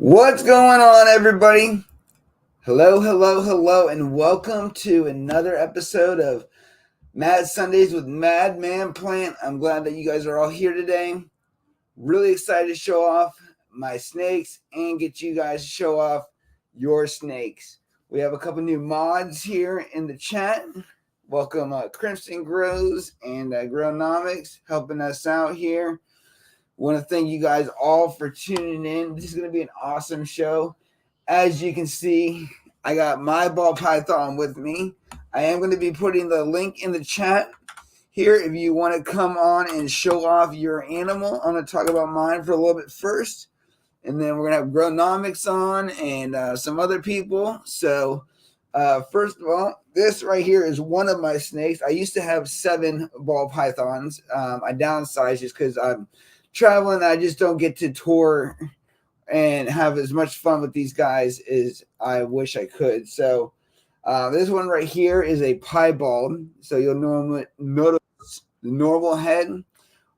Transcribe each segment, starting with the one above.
What's going on, everybody? Hello, hello, hello, and welcome to another episode of MadSundays with MadManPlant. I'm glad that you guys are all here today. Really excited to show off my snakes and get you guys to show off your snakes. We have a couple new mods here in the chat. Welcome Crimson Grows and Grownomics helping us out here. Want to thank you guys all for tuning in. This is going to be an awesome show. As you can see, I got my ball python with me. I am going to be putting the link in the chat here if you want to come on and show off your animal. I'm going to talk about mine for a little bit first, and then we're going to have Grownomics on and some other people. So first of all, this right here is one of my snakes. I used to have 7 ball pythons. I downsized just because I'm traveling. I just don't get to tour and have as much fun with these guys as I wish I could. So this one right here is a piebald. So you'll normally notice the normal head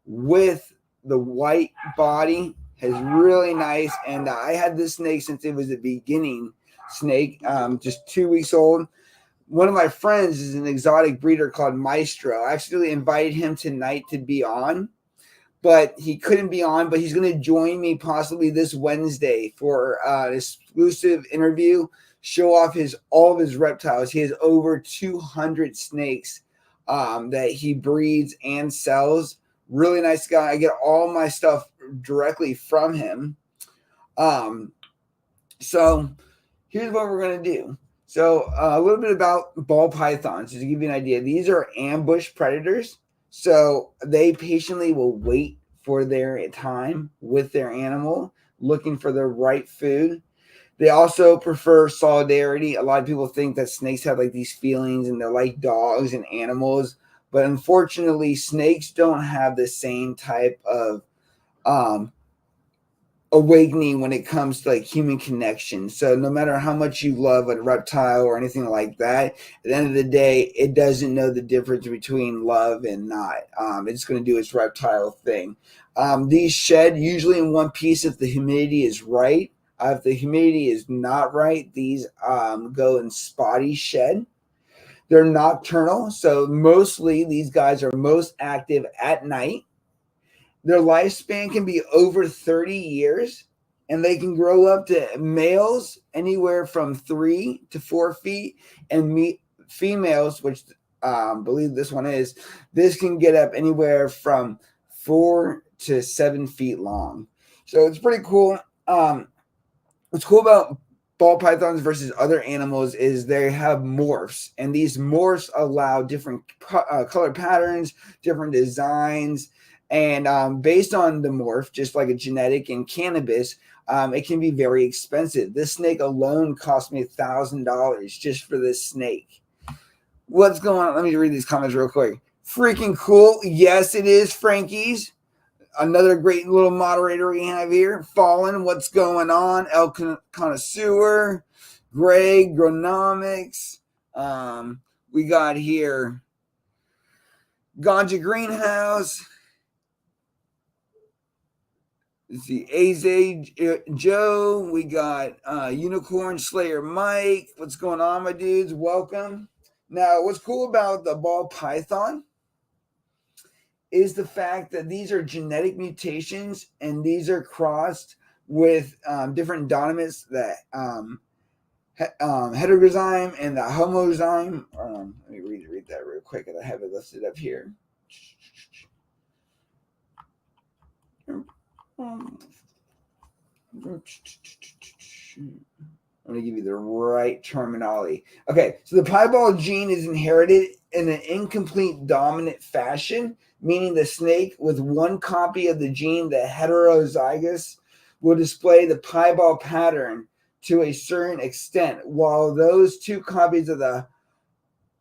with the white body is really nice. And I had this snake since it was a beginning snake, just 2 weeks old. One of my friends is an exotic breeder called Maestro. I actually invited him tonight to be on, but he couldn't be on, but he's going to join me possibly this Wednesday for an exclusive interview, show off all of his reptiles. He has over 200 snakes that he breeds and sells. Really nice guy. I get all my stuff directly from him. So here's what we're going to do. So a little bit about ball pythons, just to give you an idea. These are ambush predators. So they patiently will wait for their time with their animal, looking for the right food. They also prefer solidarity. A lot of people think that snakes have like these feelings and they're like dogs and animals, but unfortunately, snakes don't have the same type of awakening when it comes to like human connection. So no matter how much you love a reptile or anything like that, at the end of the day, it doesn't know the difference between love and not. It's going to do its reptile thing. These shed usually in one piece if the humidity is right. If the humidity is not right, these go in spotty shed. They're nocturnal, so mostly these guys are most active at night. Their lifespan can be over 30 years, and they can grow up to males anywhere from 3 to 4 feet, and females, which I believe this one is, this can get up anywhere from 4 to 7 feet long. So it's pretty cool. What's cool about ball pythons versus other animals is they have morphs, and these morphs allow different color patterns, different designs. And based on the morph, just like a genetic and cannabis, it can be very expensive. This snake alone cost me $1,000 just for this snake. What's going on? Let me read these comments real quick. Freaking cool. Yes, it is, Frankie's. Another great little moderator we have here. Fallen, what's going on? El Connoisseur, Greg, Grownomics. We got here Ganja Greenhouse. Let's see, AZ Joe. We got Unicorn Slayer Mike. What's going on, my dudes? Welcome. Now, what's cool about the ball python is the fact that these are genetic mutations, and these are crossed with different dominants, that heterozyme and the homozyme. Let me read that real quick, and I have it listed up here. I'm going to give you the right terminology. Okay, so the piebald gene is inherited in an incomplete dominant fashion, meaning the snake with one copy of the gene, the heterozygous, will display the piebald pattern to a certain extent, while those 2 copies of the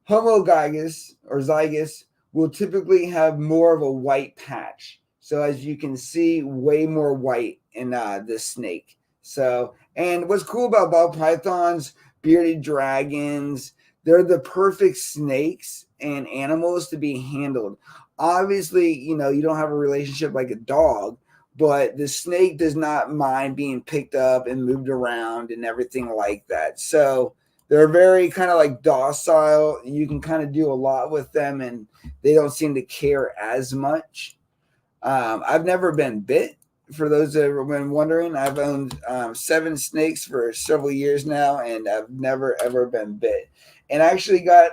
homozygous or zygous will typically have more of a white patch. So as you can see, way more white in this snake. So, and what's cool about ball pythons, bearded dragons, they're the perfect snakes and animals to be handled. Obviously, you know, you don't have a relationship like a dog, but the snake does not mind being picked up and moved around and everything like that. So they're very kind of like docile. You can kind of do a lot with them, and they don't seem to care as much. I've never been bit. For those that have been wondering, I've owned 7 snakes for several years now, and I've never ever been bit. And I actually got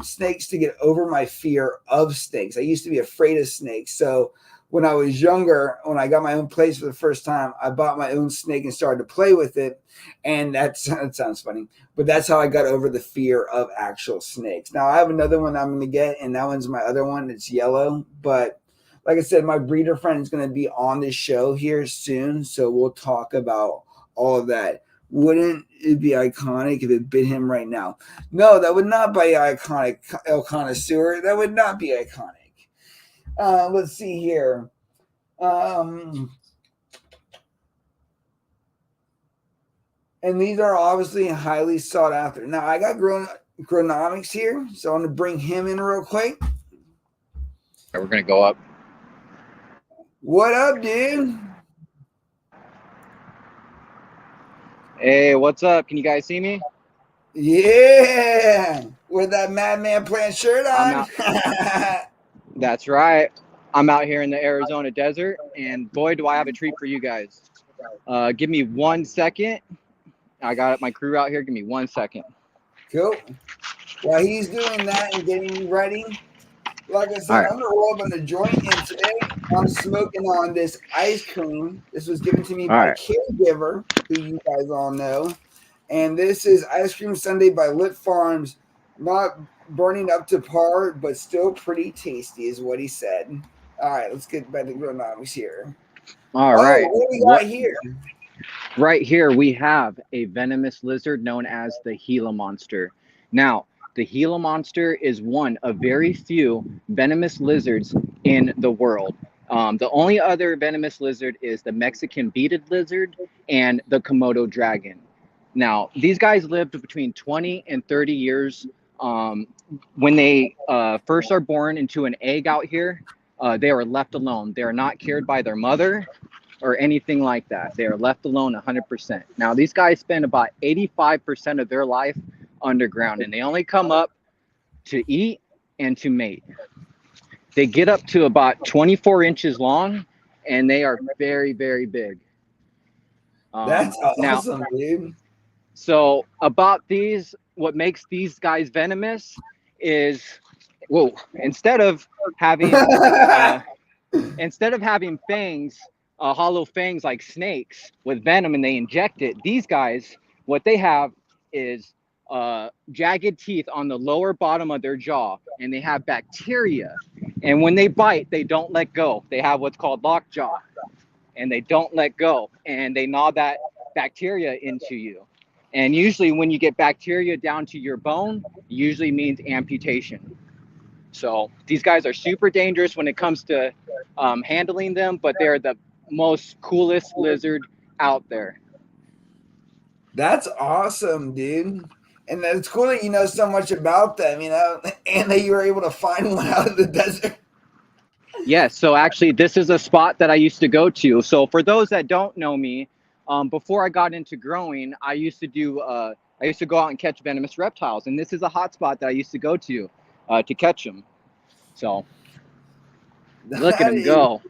snakes to get over my fear of snakes. I used to be afraid of snakes. So when I was younger, when I got my own place for the first time, I bought my own snake and started to play with it. And that sounds funny, but that's how I got over the fear of actual snakes. Now I have another one I'm going to get, and that one's my other one. It's yellow, but like I said, my breeder friend is going to be on this show here soon, so we'll talk about all of that. Wouldn't it be iconic if it bit him right now? No, that would not be iconic, El Connoisseur. That would not be iconic. Let's see here. And these are obviously highly sought after. Now, I got Gronomics here, so I'm going to bring him in real quick. We're going to go up. What up, dude? Hey, what's up? Can you guys see me? Yeah, with that MadManPlant shirt on. That's right. I'm out here in the Arizona desert, and boy, do I have a treat for you guys. Give me 1 second. I got my crew out here. Give me 1 second. Cool. While he's doing that and getting ready, like I said, I'm going to roll up on a joint, and today I'm smoking on this ice cream. This was given to me by a caregiver, who you guys all know. And this is Ice Cream Sunday by Lit Farms. Not burning up to par, but still pretty tasty is what he said. All right, let's get back to Gronomics here. All right. What do we got here? Right here, we have a venomous lizard known as the Gila monster. Now, the Gila monster is one of very few venomous lizards in the world. The only other venomous lizard is the Mexican beaded lizard and the Komodo dragon. Now, these guys lived between 20 and 30 years. When they first are born into an egg out here, they are left alone. They are not cared by their mother or anything like that. They are left alone 100%. Now, these guys spend about 85% of their life underground, and they only come up to eat and to mate. They get up to about 24 inches long, and they are very, very big. That's awesome, dude. So about these, what makes these guys venomous is, instead of having fangs, hollow fangs like snakes with venom, and they inject it, these guys, what they have is jagged teeth on the lower bottom of their jaw, and they have bacteria. And when they bite, they don't let go. They have what's called lockjaw, and they don't let go, and they gnaw that bacteria into you. And usually when you get bacteria down to your bone, usually means amputation. So these guys are super dangerous when it comes to handling them, but they're the most coolest lizard out there. That's awesome, dude. And it's cool that you know so much about them, you know, and that you were able to find one out in the desert. Yes, so actually this is a spot that I used to go to. So for those that don't know me, before I got into growing, I used to go out and catch venomous reptiles, and this is a hot spot that I used to go to catch them. So look at him go.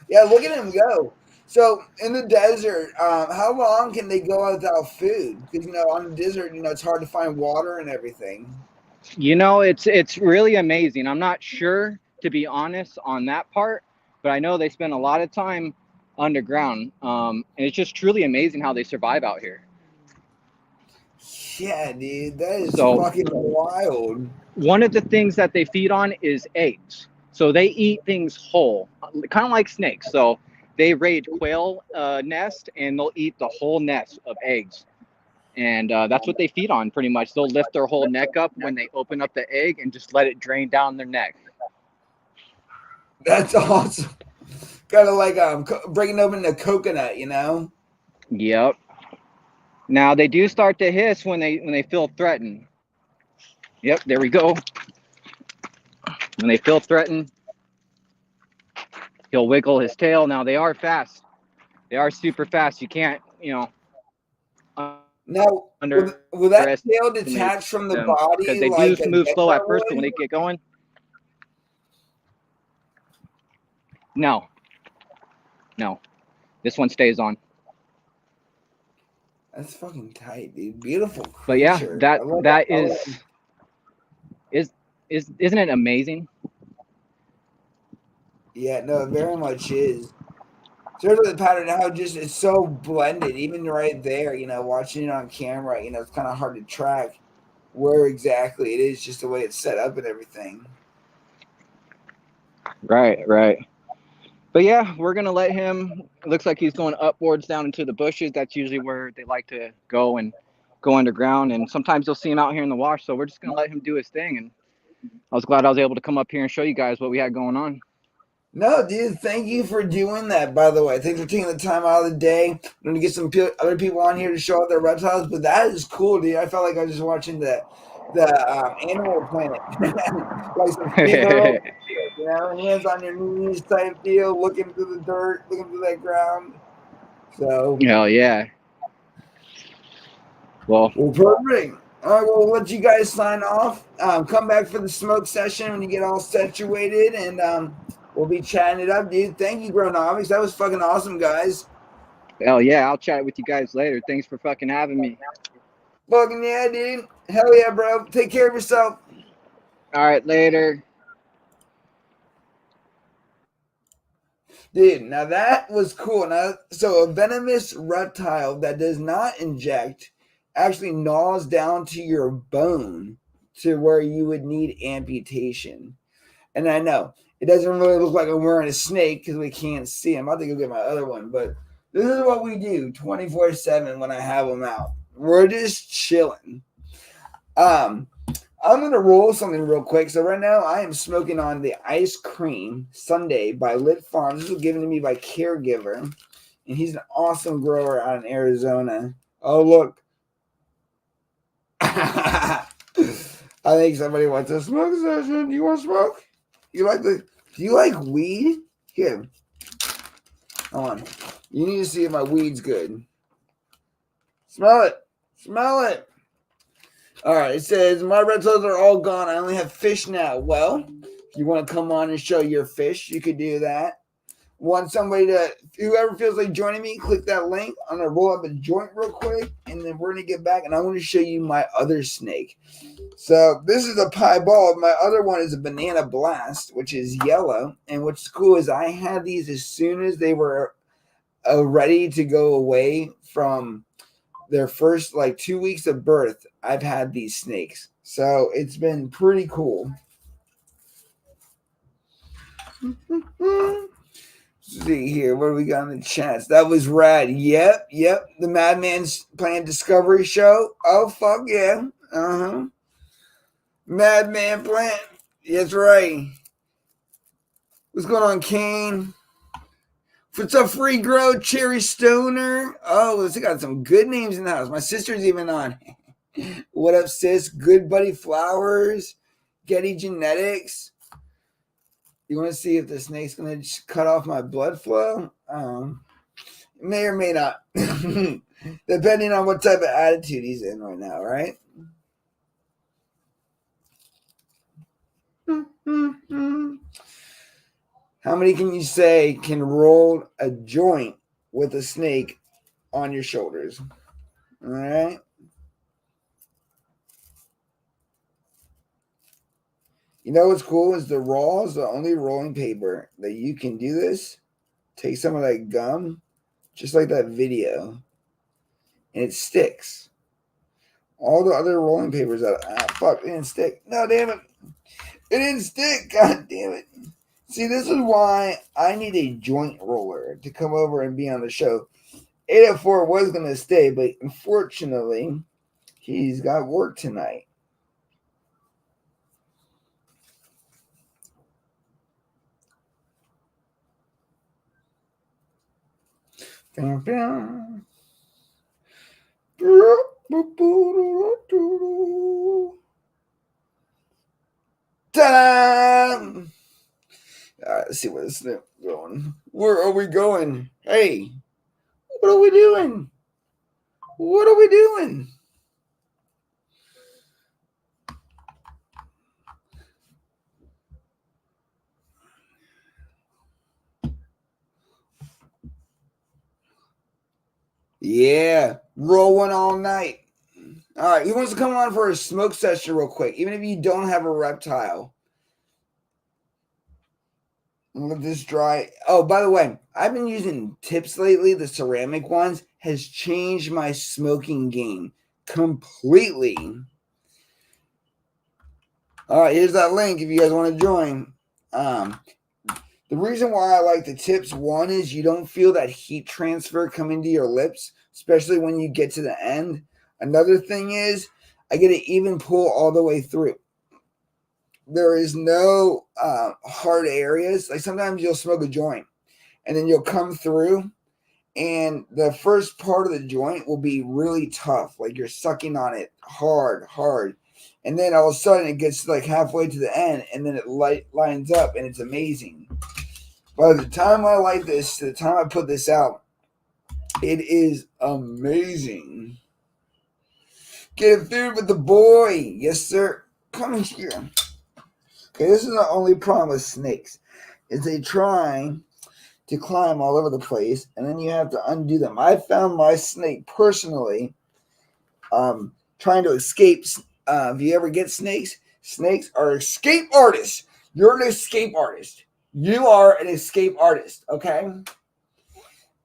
Yeah, look at him go. So in the desert, how long can they go without food? Because you know, on the desert, you know, it's hard to find water and everything. You know, it's really amazing. I'm not sure, to be honest, on that part, but I know they spend a lot of time underground, and it's just truly amazing how they survive out here. Yeah, dude, that is fucking wild. One of the things that they feed on is eggs. So they eat things whole, kind of like snakes. So they raid quail nest, and they'll eat the whole nest of eggs. And that's what they feed on, pretty much. They'll lift their whole neck up when they open up the egg and just let it drain down their neck. That's awesome. Kind of like breaking open a coconut, you know? Yep. Now they do start to hiss when they feel threatened. Yep, there we go. When they feel threatened. He'll wiggle his tail. Now they are fast. They are super fast. You can't, Now, underestimate will that tail them detach from the because they do body move like a slow at first, but when they gecko get would? going, no, no, this one stays on. That's fucking tight, dude. Beautiful But yeah, creature. that I love that it. I love it. is isn't it amazing? Yeah, no, it very much is. Certainly the pattern how just it's so blended, even right there, watching it on camera, it's kind of hard to track where exactly it is, just the way it's set up and everything. Right, right. But yeah, we're gonna let him. It looks like he's going upwards down into the bushes. That's usually where they like to go and go underground. And sometimes you'll see him out here in the wash. So we're just gonna let him do his thing. And I was glad I was able to come up here and show you guys what we had going on. No, dude, thank you for doing that, by the way. Thanks for taking the time out of the day. I'm going to get some other people on here to show off their reptiles, but that is cool, dude. I felt like I was just watching the Animal Planet. Like some big old, hands on your knees type deal, looking through the dirt, looking through that ground. So, Hell yeah. Well, perfect. All right, well, we'll let you guys sign off. Come back for the smoke session when you get all situated, and we'll be chatting it up, dude. Thank you, Gronomics. That was fucking awesome, guys. hell yeah. I'll chat with you guys later. Thanks for fucking having me. Fucking yeah, dude. Hell yeah, bro. Take care of yourself. All right, later. Dude, now that was cool. Now, so a venomous reptile that does not inject actually gnaws down to your bone to where you would need amputation. And I know it doesn't really look like I'm wearing a snake because we can't see him. I think I'll get my other one, but this is what we do 24/7 when I have them out. We're just chilling. Um, I'm gonna roll something real quick. So right now I am smoking on the Ice Cream Sunday by Lit Farms. This was given to me by Caregiver, and he's an awesome grower out in Arizona. Oh look, I think somebody wants a smoke session. You want to smoke? Do you like weed? Here, hold on. You need to see if my weed's good. Smell it. Smell it. All right, it says, my reptiles are all gone. I only have fish now. Well, if you want to come on and show your fish, you could do that. Want somebody whoever feels like joining me, click that link. I'm going to roll up a joint real quick, and then we're going to get back, and I want to show you my other snake. So this is a piebald. My other one is a banana blast, which is yellow. And what's cool is I had these as soon as they were ready to go away from their first 2 weeks of birth. I've had these snakes, so it's been pretty cool. See here, what do we got in the chats? That was rad. Yep. The MadManPlant Discovery Show. Oh fuck yeah. MadManPlant. That's right. What's going on, Kane? What's up, Free Grow, Cherry Stoner? Oh, they got some good names in the house. My sister's even on. What up, sis? Good Buddy Flowers, Getty Genetics. You want to see if the snake's going to cut off my blood flow? May or may not, depending on what type of attitude he's in right now, right? How many can you say can roll a joint with a snake on your shoulders? All right. You know what's cool is the raw is the only rolling paper that you can do this. Take some of that gum, just like that video, and it sticks. All the other rolling papers fuck, it didn't stick. No, damn it. It didn't stick. God damn it. See, this is why I need a joint roller to come over and be on the show. 804 was going to stay, but unfortunately, he's got work tonight. Ta-da! All right, let's see what this is going Where are we going? Hey, what are we doing? What are we doing? Yeah, rolling all night. All right, who wants to come on for a smoke session real quick? Even if you don't have a reptile. Let this dry. Oh, by the way, I've been using tips lately. The ceramic ones has changed my smoking game completely. All right, here's that link if you guys want to join. The reason why I like the tips, one is you don't feel that heat transfer coming to your lips, especially when you get to the end. Another thing is I get an even pull all the way through. There is no hard areas. Like sometimes you'll smoke a joint and then you'll come through and the first part of the joint will be really tough. Like you're sucking on it hard. And then all of a sudden it gets like halfway to the end and then it lines up and it's amazing. By the time I light this, to the time I put this out, it is amazing. Get it through with the boy. Yes, sir. Come here. Okay, this is the only problem with snakes, is they try to climb all over the place, and then you have to undo them. I found my snake personally trying to escape. If you ever get snakes are escape artists. You're an escape artist. You are an escape artist, okay?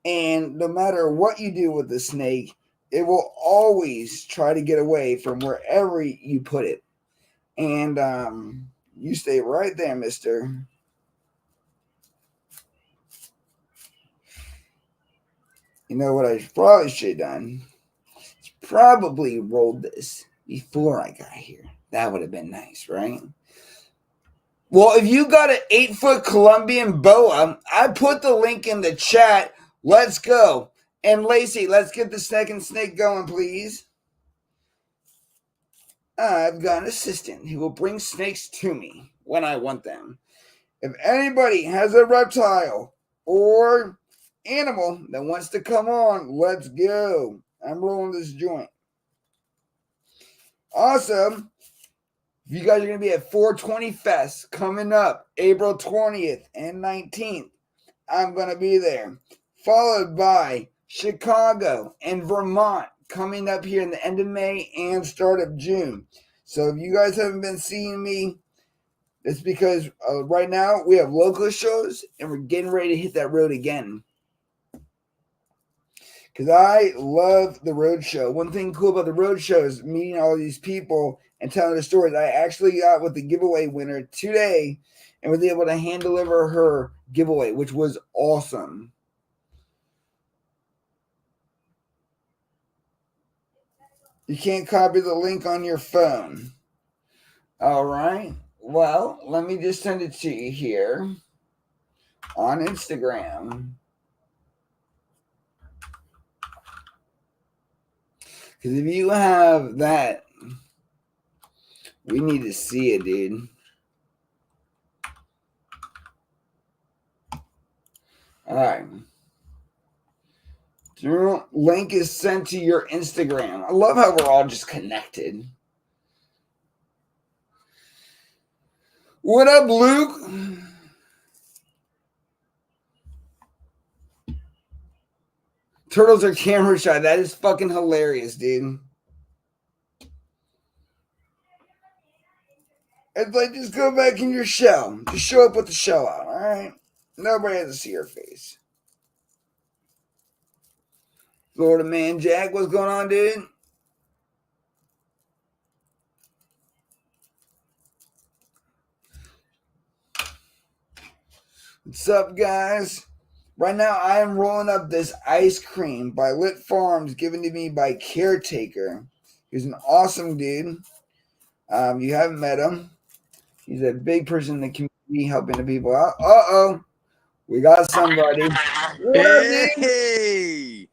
And no matter what you do with the snake, it will always try to get away from wherever you put it. And you stay right there, mister. You know what I probably should have done? Probably rolled this before I got here. That would have been nice, right? Well, if you got an 8-foot Colombian boa, I put the link in the chat. Let's go. And Lacey, let's get the second snake going, please. I've got an assistant who will bring snakes to me when I want them. If anybody has a reptile or animal that wants to come on, let's go. I'm rolling this joint. Awesome. You guys are going to be at 420 Fest coming up April 20th and 19th. I'm going to be there. Followed by Chicago and Vermont coming up here in the end of May and start of June. So if you guys haven't been seeing me, it's because right now we have local shows and we're getting ready to hit that road again. Because I love the road show. One thing cool about the road show is meeting all these people and telling their stories. I actually got with the giveaway winner today and was able to hand deliver her giveaway, which was awesome. You can't copy the link on your phone. All right. Well, let me just send it to you here on Instagram. Because if you have that, we need to see it, dude. All right. The link is sent to your Instagram. I love how we're all just connected. What up, Luke? Turtles are camera shy. That is fucking hilarious, dude. It's like, just go back in your shell. Just show up with the shell out, all right? Nobody has to see your face. Florida Man Jack, what's going on, dude? What's up, guys? Right now, I am rolling up this ice cream by Lit Farms given to me by Caretaker. He's an awesome dude. You haven't met him. He's a big person in the community helping the people out. Uh-oh. We got somebody. What up, dude? Hey!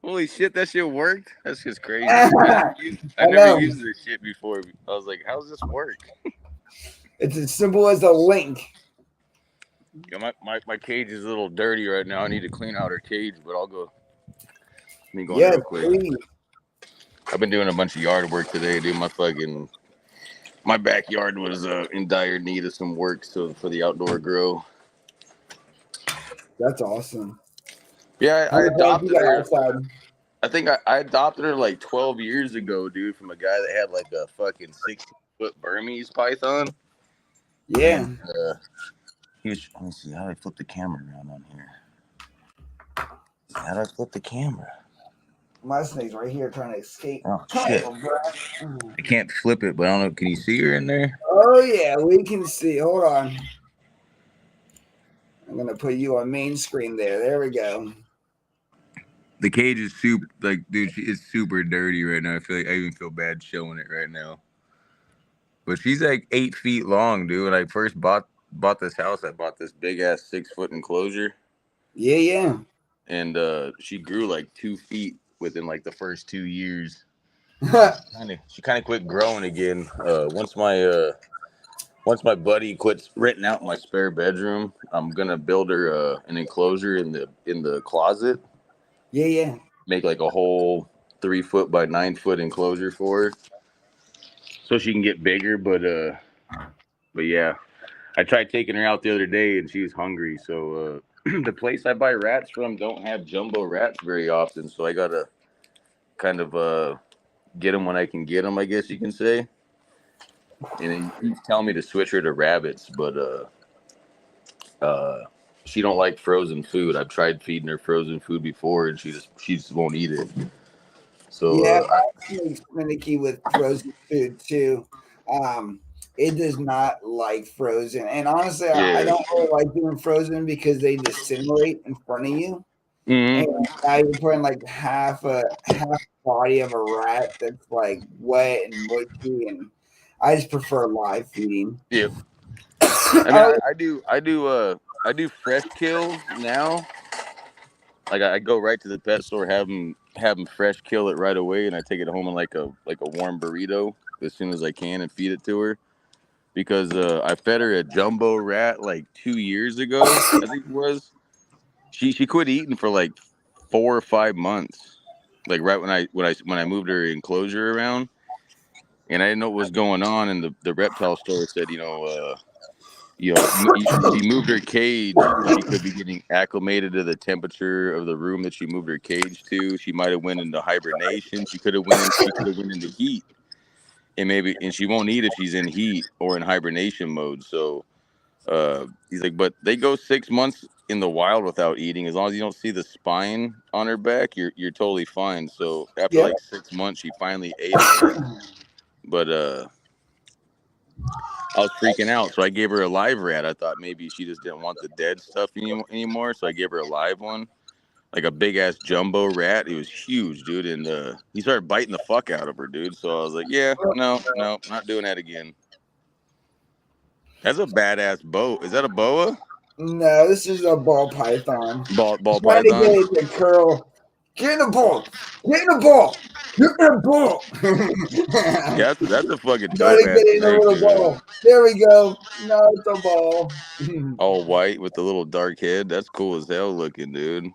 Holy shit, that shit worked? That's just crazy. I I never know. used this shit before. I was like, how does this work? It's as simple as a link. Yeah, my cage is a little dirty right now. I need to clean out her cage, but I'll go. Let me go in Yes, real quick. please. I've been doing a bunch of yard work today, dude. My backyard was in dire need of some work, so for the outdoor grow. That's awesome. Yeah, How I many plants you adopted got her. outside? I think I adopted her like 12 years ago, dude, from a guy that had like a fucking 16-foot Burmese python. Yeah. And he was, let me see, how do I flip the camera around on here? How do I flip the camera? My snake's right here trying to escape. Oh, Come shit. on, bro. I can't flip it, but I don't know. Can you see her in there? Oh, yeah, we can see. Hold on. I'm going to put you on main screen there. There we go. The cage is super, like, dude, it's super dirty right now. I feel like I even feel bad showing it right now. But she's like 8 feet long, dude. When I first bought this house, I bought this big ass 6 foot enclosure, Yeah, yeah. and she grew like 2 feet within like the first 2 years. She kind of quit growing again. Once my buddy quits renting out my spare bedroom, I'm gonna build her an enclosure in the closet. Yeah, yeah. Make like a whole 3 foot by 9 foot enclosure for her, so she can get bigger. But yeah, I tried taking her out the other day, and she's hungry. So the place I buy rats from don't have jumbo rats very often, so I gotta kind of get them when I can get them, I guess you can say. And he keeps telling me to switch her to rabbits, but uh, she don't like frozen food. I've tried feeding her frozen food before, and she just won't eat it. Yeah, So my snake's finicky with frozen food, too. Um, it does not like frozen. And honestly, I yeah. don't really like doing frozen because they dissimulate in front of you. And Mm-hmm. now you're putting like half body of a rat that's like wet and mushy, and I just prefer live feeding. Yeah. I mean, Oh, I do fresh kill now. Like I go right to the pet store, have them fresh kill it right away, and I take it home in like a warm burrito as soon as I can and feed it to her. Because I fed her a jumbo rat like 2 years ago, I think it was. She quit eating for like 4 or 5 months, like right when I moved her enclosure around, and I didn't know what was going on. And the reptile store said, she moved her cage, and she could be getting acclimated to the temperature of the room that she moved her cage to. She might have went into hibernation. She could have went into heat, and she won't eat if she's in heat or in hibernation mode. So he's like, but they go 6 months in the wild without eating. As long as you don't see the spine on her back, you're totally fine. So after yeah. like 6 months, she finally ate again. But I was freaking out, so I gave her a live rat. I thought maybe she just didn't want the dead stuff anymore, so I gave her a live one, like a big ass jumbo rat. It was huge, dude, and he started biting the fuck out of her, dude. So I was like, yeah, no, no, not doing that again. That's a badass boa. Is that a boa? No, this is a ball python. Ball Trying to get python. it to curl. Get in the ball. Get in the ball. Get in the ball. Yeah, that's a fucking Trying dope to ass get in a snake, little dude. ball. There we go. No, it's a ball. All white with the little dark head. That's cool as hell looking, dude.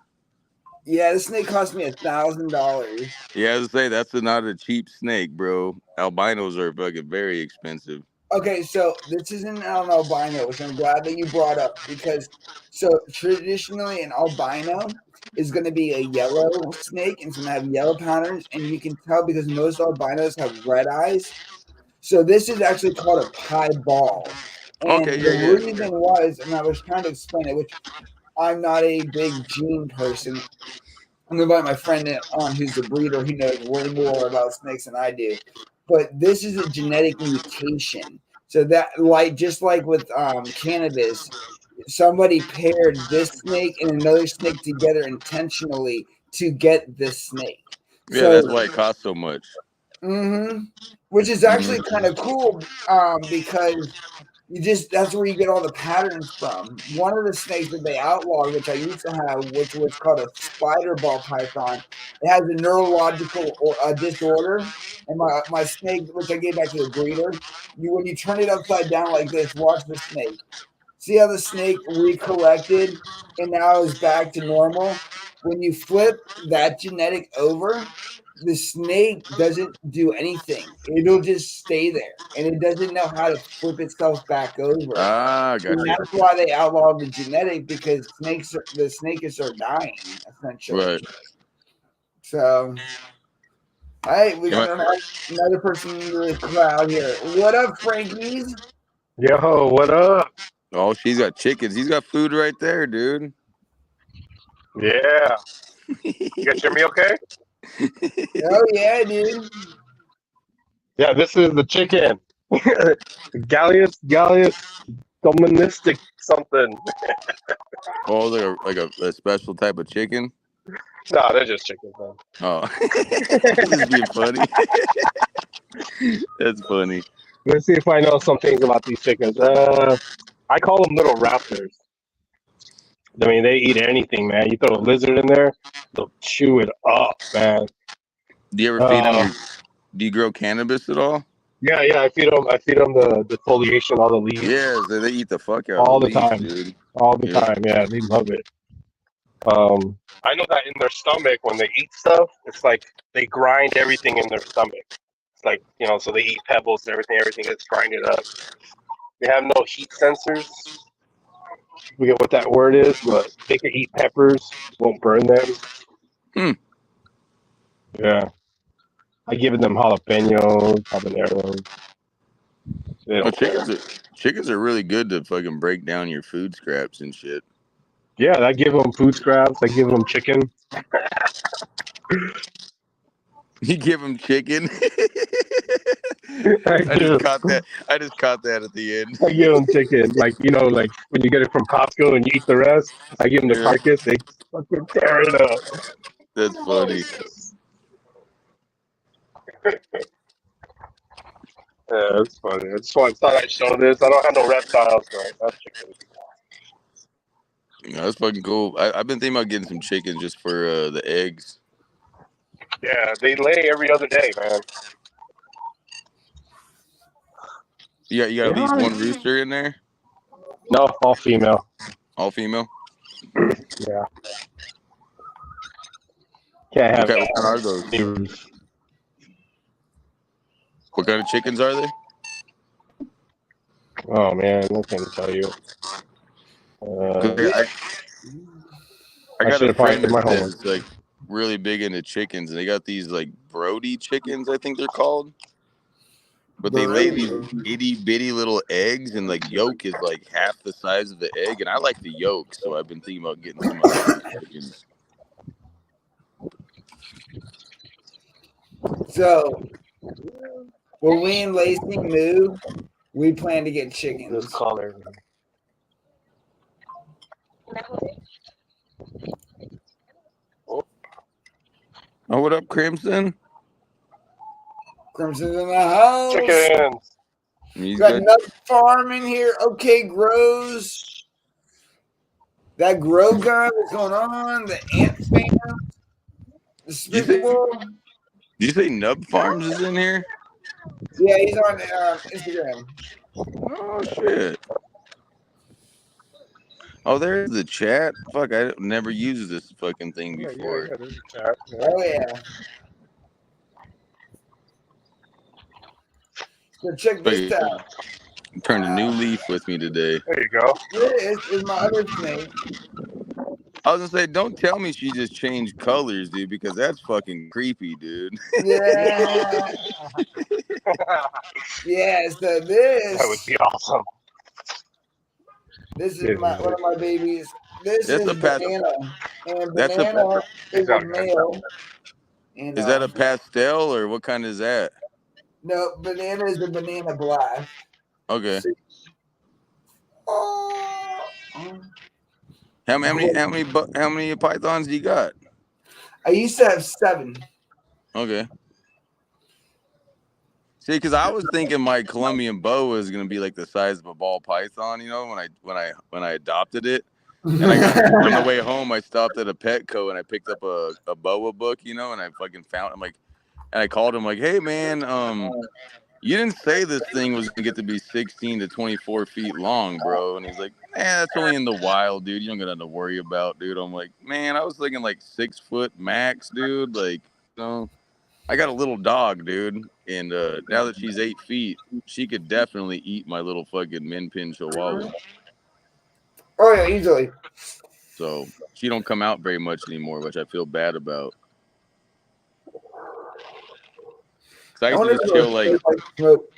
Yeah, this snake cost me $1,000. Yeah, I was say that's not a cheap snake, bro. Albinos are fucking very expensive. Okay, so this isn't an albino, which I'm glad that you brought up because so traditionally an albino is going to be a yellow snake and it's going to have yellow patterns, and you can tell because most albinos have red eyes. So this is actually called a piebald, and Okay, the yeah, reason was, and I was trying to explain it, which I'm not a big gene person. I'm gonna invite my friend on who's the breeder. He knows way more about snakes than I do. But this is a genetic mutation. So that, like, just like with cannabis, somebody paired this snake and another snake together intentionally to get this snake. yeah. So, That's why it costs so much. which is actually Mm-hmm. kind of cool because that's where you get all the patterns from. One of the snakes that they outlawed, which I used to have, which was called a spider ball python, it has a neurological disorder. And my snake, which I gave back to the breeder, when you turn it upside down like this, watch the snake. See how the snake recollected and now is back to normal? When you flip that genetic over, the snake doesn't do anything. It'll just stay there. And it doesn't know how to flip itself back over. Ah, And gotcha. that's why they outlawed the genetic, because the snakes are dying, essentially. Right. So, all right, we Am got another person in the crowd here. What up, Frankies? Yo, what up? Oh, she's got chickens. He's got food right there, dude. Yeah. You guys hear me okay? Oh, yeah, dude. Yeah, this is the chicken. Gallius, Doministic something. Oh, like a special type of chicken. No, they're just chickens, man. Oh, this is being funny. That's funny. Let's see if I know some things about these chickens. I call them little raptors. I mean, they eat anything, man. You throw a lizard in there, they'll chew it up, man. Do you ever feed them? Do you grow cannabis at all? Yeah, I feed them. The foliation, all the leaves. Yeah, they eat the fuck out all of the the leaves, time, dude. all the time. Yeah, they love it. I know that in their stomach, when they eat stuff, it's like they grind everything in their stomach. It's like, so they eat pebbles and everything gets grinded up. They have no heat sensors. I forget what that word is, but they can eat peppers, won't burn them. Yeah. I give them jalapenos, habaneros. They don't care. Chickens are really good to fucking break down your food scraps and shit. Yeah, I give them food scraps. I give them chicken. You give them chicken. I just caught that. I just caught that at the end. I give them chicken, like when you get it from Costco and you eat the rest. I give them the carcass. They fucking tear it up. That's funny. Yeah, that's funny. I just thought I'd show this. I don't have no reptiles, but that's chicken. That's fucking cool. I've been thinking about getting some chicken just for the eggs. Yeah, they lay every other day, man. You got at least one rooster in there? No, all female. All female? Yeah. Can't have. What kind are those? What kind of chickens are they? Oh man, I can't tell you. I got a friend that's like really big into chickens, and they got these like Brody chickens, I think they're called. But they lay these itty bitty little eggs, and like yolk is like half the size of the egg, and I like the yolk, so I've been thinking about getting some of those chickens. So when we and Lacey move, we plan to get chickens. This color. Oh, what up, Crimson? Crimson's in the house. Chickens. We got another farm in here. Okay, grows. That grow guy, what's going on? The ant fan. Despicable. Did you say Nub Farms is in here? Yeah, he's on Instagram. Oh shit. Oh, there's the chat. Fuck, I never used this fucking thing before. Yeah, there's a chat. Yeah. Oh yeah. So check this out. Turned a new leaf with me today. There you go. This is my other snake. I was gonna say, don't tell me she just changed colors, dude, because that's fucking creepy, dude. Yeah. Yeah, so this. That would be awesome. This is one of my babies. This is Banana. And Banana is a male. And, is that a pastel or what kind is that? No, Banana is a banana black. Okay. How many pythons do you got? I used to have 7. Okay. See, because I was thinking my Colombian boa was gonna be like the size of a ball python, you know, when I adopted it. And on the way home, I stopped at a Petco and I picked up a boa book, you know, and I fucking found. I'm like, and I called him like, hey man, you didn't say this thing was gonna get to be 16 to 24 feet long, bro. And he's like, that's only in the wild, dude. You don't got nothing to worry about, dude. I'm like, man, I was thinking like 6 foot max, dude. Like, you know, I got a little dog, dude. And now that she's 8 feet, she could definitely eat my little fucking min pin chihuahua. Oh yeah, easily. So she don't come out very much anymore, which I feel bad about. Cause I I used to wonder if just chill those like taste like smoke.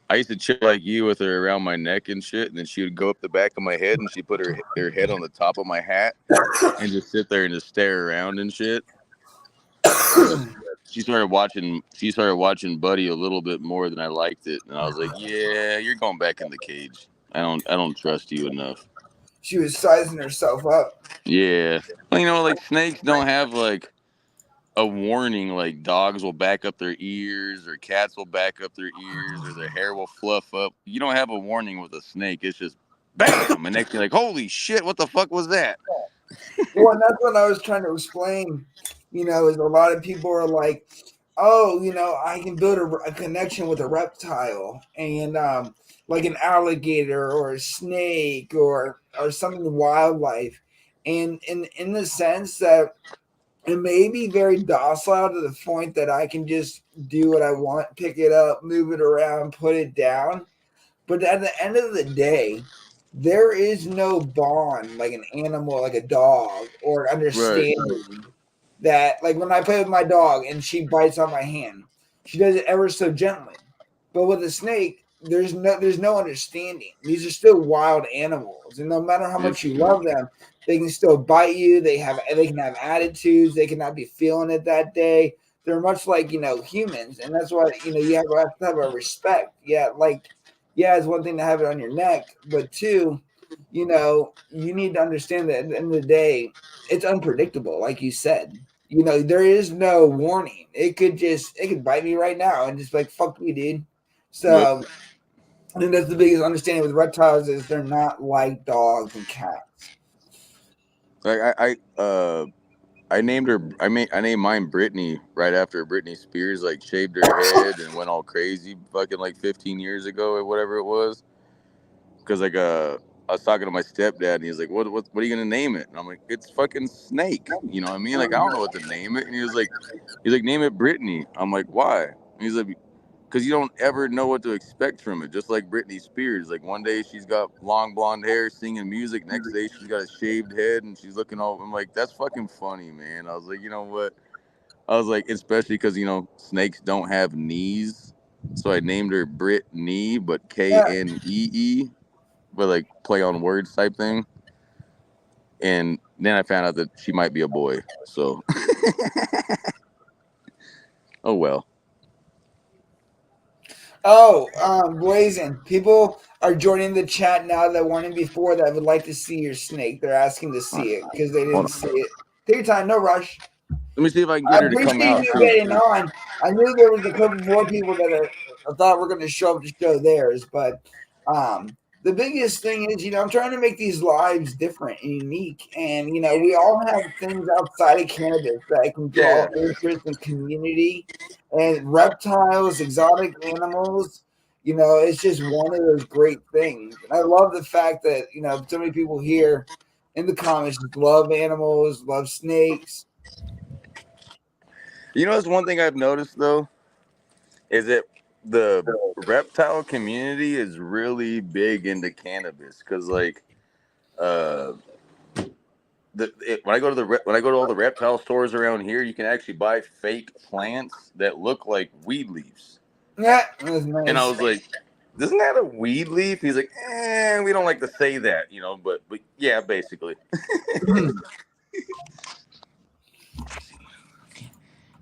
I used to chill like you with her around my neck and shit, and then she would go up the back of my head and she put her head on the top of my hat and just sit there and just stare around and shit. But she started watching Buddy a little bit more than I liked it, and I was like, yeah, you're going back in the cage. I don't trust you enough. She was sizing herself up. Yeah, well, like snakes don't have like a warning. Like dogs will back up their ears, or cats will back up their ears, or their hair will fluff up. You don't have a warning with a snake. It's just bam, and next you're like, holy shit, what the fuck was that? Well, and that's what I was trying to explain. Is a lot of people are like, "Oh, I can build a connection with a reptile and like an alligator or a snake or something wildlife," and in the sense that it may be very docile to the point that I can just do what I want, pick it up, move it around, put it down. But at the end of the day, there is no bond like an animal, like a dog, or Right. understanding that, like when I play with my dog and she bites on my hand, she does it ever so gently. But with a snake, there's no understanding. These are still wild animals, and no matter how It's much you true. love them, they can still bite you. They can have attitudes. They cannot be feeling it that day. They're much like humans, and that's why you have to have a respect. Yeah, like yeah, it's one thing to have it on your neck, but two, you need to understand that at the end of the day, it's unpredictable, like you said. There is no warning. It could bite me right now and just like fuck me, dude. Yep. So I think that's the biggest understanding with reptiles is they're not like dogs and cats. Like I named her. I named mine Brittany right after Britney Spears like shaved her head and went all crazy fucking like 15 years ago or whatever it was. Because like I was talking to my stepdad and he was like, what are you gonna name it? And I'm like, it's fucking Snake. You know what I mean? Like I don't know what to name it. And he's like name it Brittany. I'm like, why? And he's like, because you don't ever know what to expect from it. Just like Britney Spears. Like one day she's got long blonde hair singing music. Next day she's got a shaved head and she's looking all. I'm like, that's fucking funny, man. I was like, you know what? I was like, especially because snakes don't have knees, so I named her Brittany, but Yeah. Knee, but like play on words type thing. And then I found out that she might be a boy. So, oh well. Oh, Blazing. People are joining the chat now that weren't in before that would like to see your snake. They're asking to see it because they Hold didn't on. see it. Take your time, no rush. Let me see if I can I get her to come appreciate out you too. getting on. I knew there was a couple more people that I thought were going to show up to show theirs, but the biggest thing is, I'm trying to make these lives different and unique, and we all have things outside of cannabis that can draw Yeah. interest and community, and reptiles, exotic animals. It's just one of those great things, and I love the fact that so many people here in the comments just love animals, love snakes. That's one thing I've noticed though is that the reptile community is really big into cannabis because like uh when I go to when I go to all the reptile stores around here, you can actually buy fake plants that look like weed leaves. Yeah, that's And I nice. was like, isn't that a weed leaf? He's like, we don't like to say that, but yeah, basically.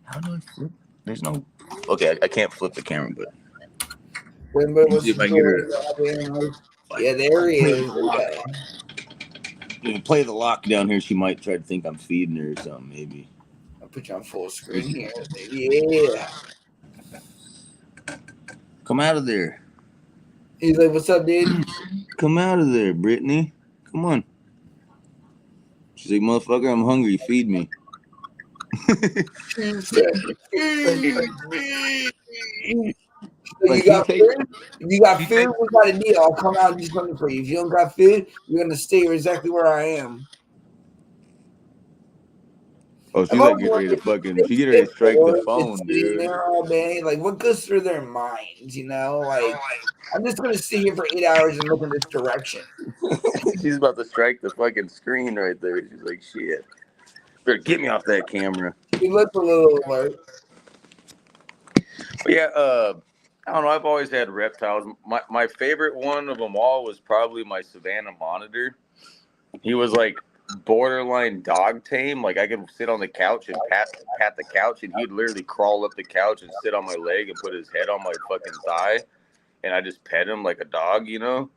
How do I flip? There's no. Okay, I can't flip the camera, but Wimber let me was see if I can get doing her. that. Yeah, If I there he play is. the lock, play the lock down here, she might try to think I'm feeding her or something, maybe. I'll put you on full screen here. Yeah. Come out of there. He's like, "What's up, dude?" Come out of there, Brittany. Come on. She's like, motherfucker, I'm hungry. Feed me. She said, "Feed me." So Like you he got takes. food? If you got He food, takes. we got a deal. I'll come out and do something for you. If you don't got food, you're gonna stay exactly where I am. Oh, I'm she's like always getting ready to wondering, fucking. they She getting ready get to strike the bored just phone, sitting dude. there all day. Like, what goes through their minds? Like I'm just gonna sit here for 8 hours and look in this direction. She's about to strike the fucking screen right there. She's like, shit. Better get me off that camera. He looked a little alert. But yeah, I don't know. I've always had reptiles. My favorite one of them all was probably my Savannah monitor. He was like borderline dog tame. Like I could sit on the couch and pat the couch, and he'd literally crawl up the couch and sit on my leg and put his head on my fucking thigh, and I just pet him like a dog, you know.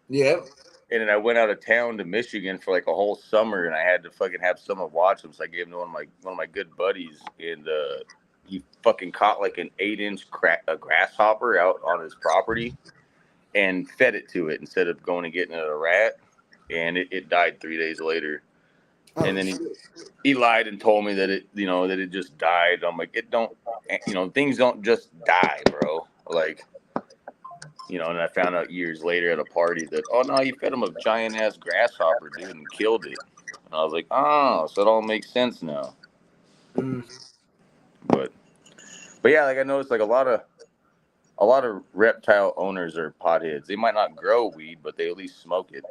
Yep. And then I went out of town to Michigan for like a whole summer, and I had to fucking have someone watch him. So I gave him to one of my good buddies, and he fucking caught like an 8-inch a grasshopper out on his property, and fed it to it instead of going and getting it a rat, and it died 3 days later. Oh And then shit. he lied and told me that it just died. I'm like, it don't, things don't just die, bro. Like. And I found out years later at a party that, oh no, you fed him a giant ass grasshopper, dude, and killed it. And I was like, oh, so it all makes sense now. Mm. But yeah, like I noticed, like a lot of reptile owners are potheads. They might not grow weed, but they at least smoke it.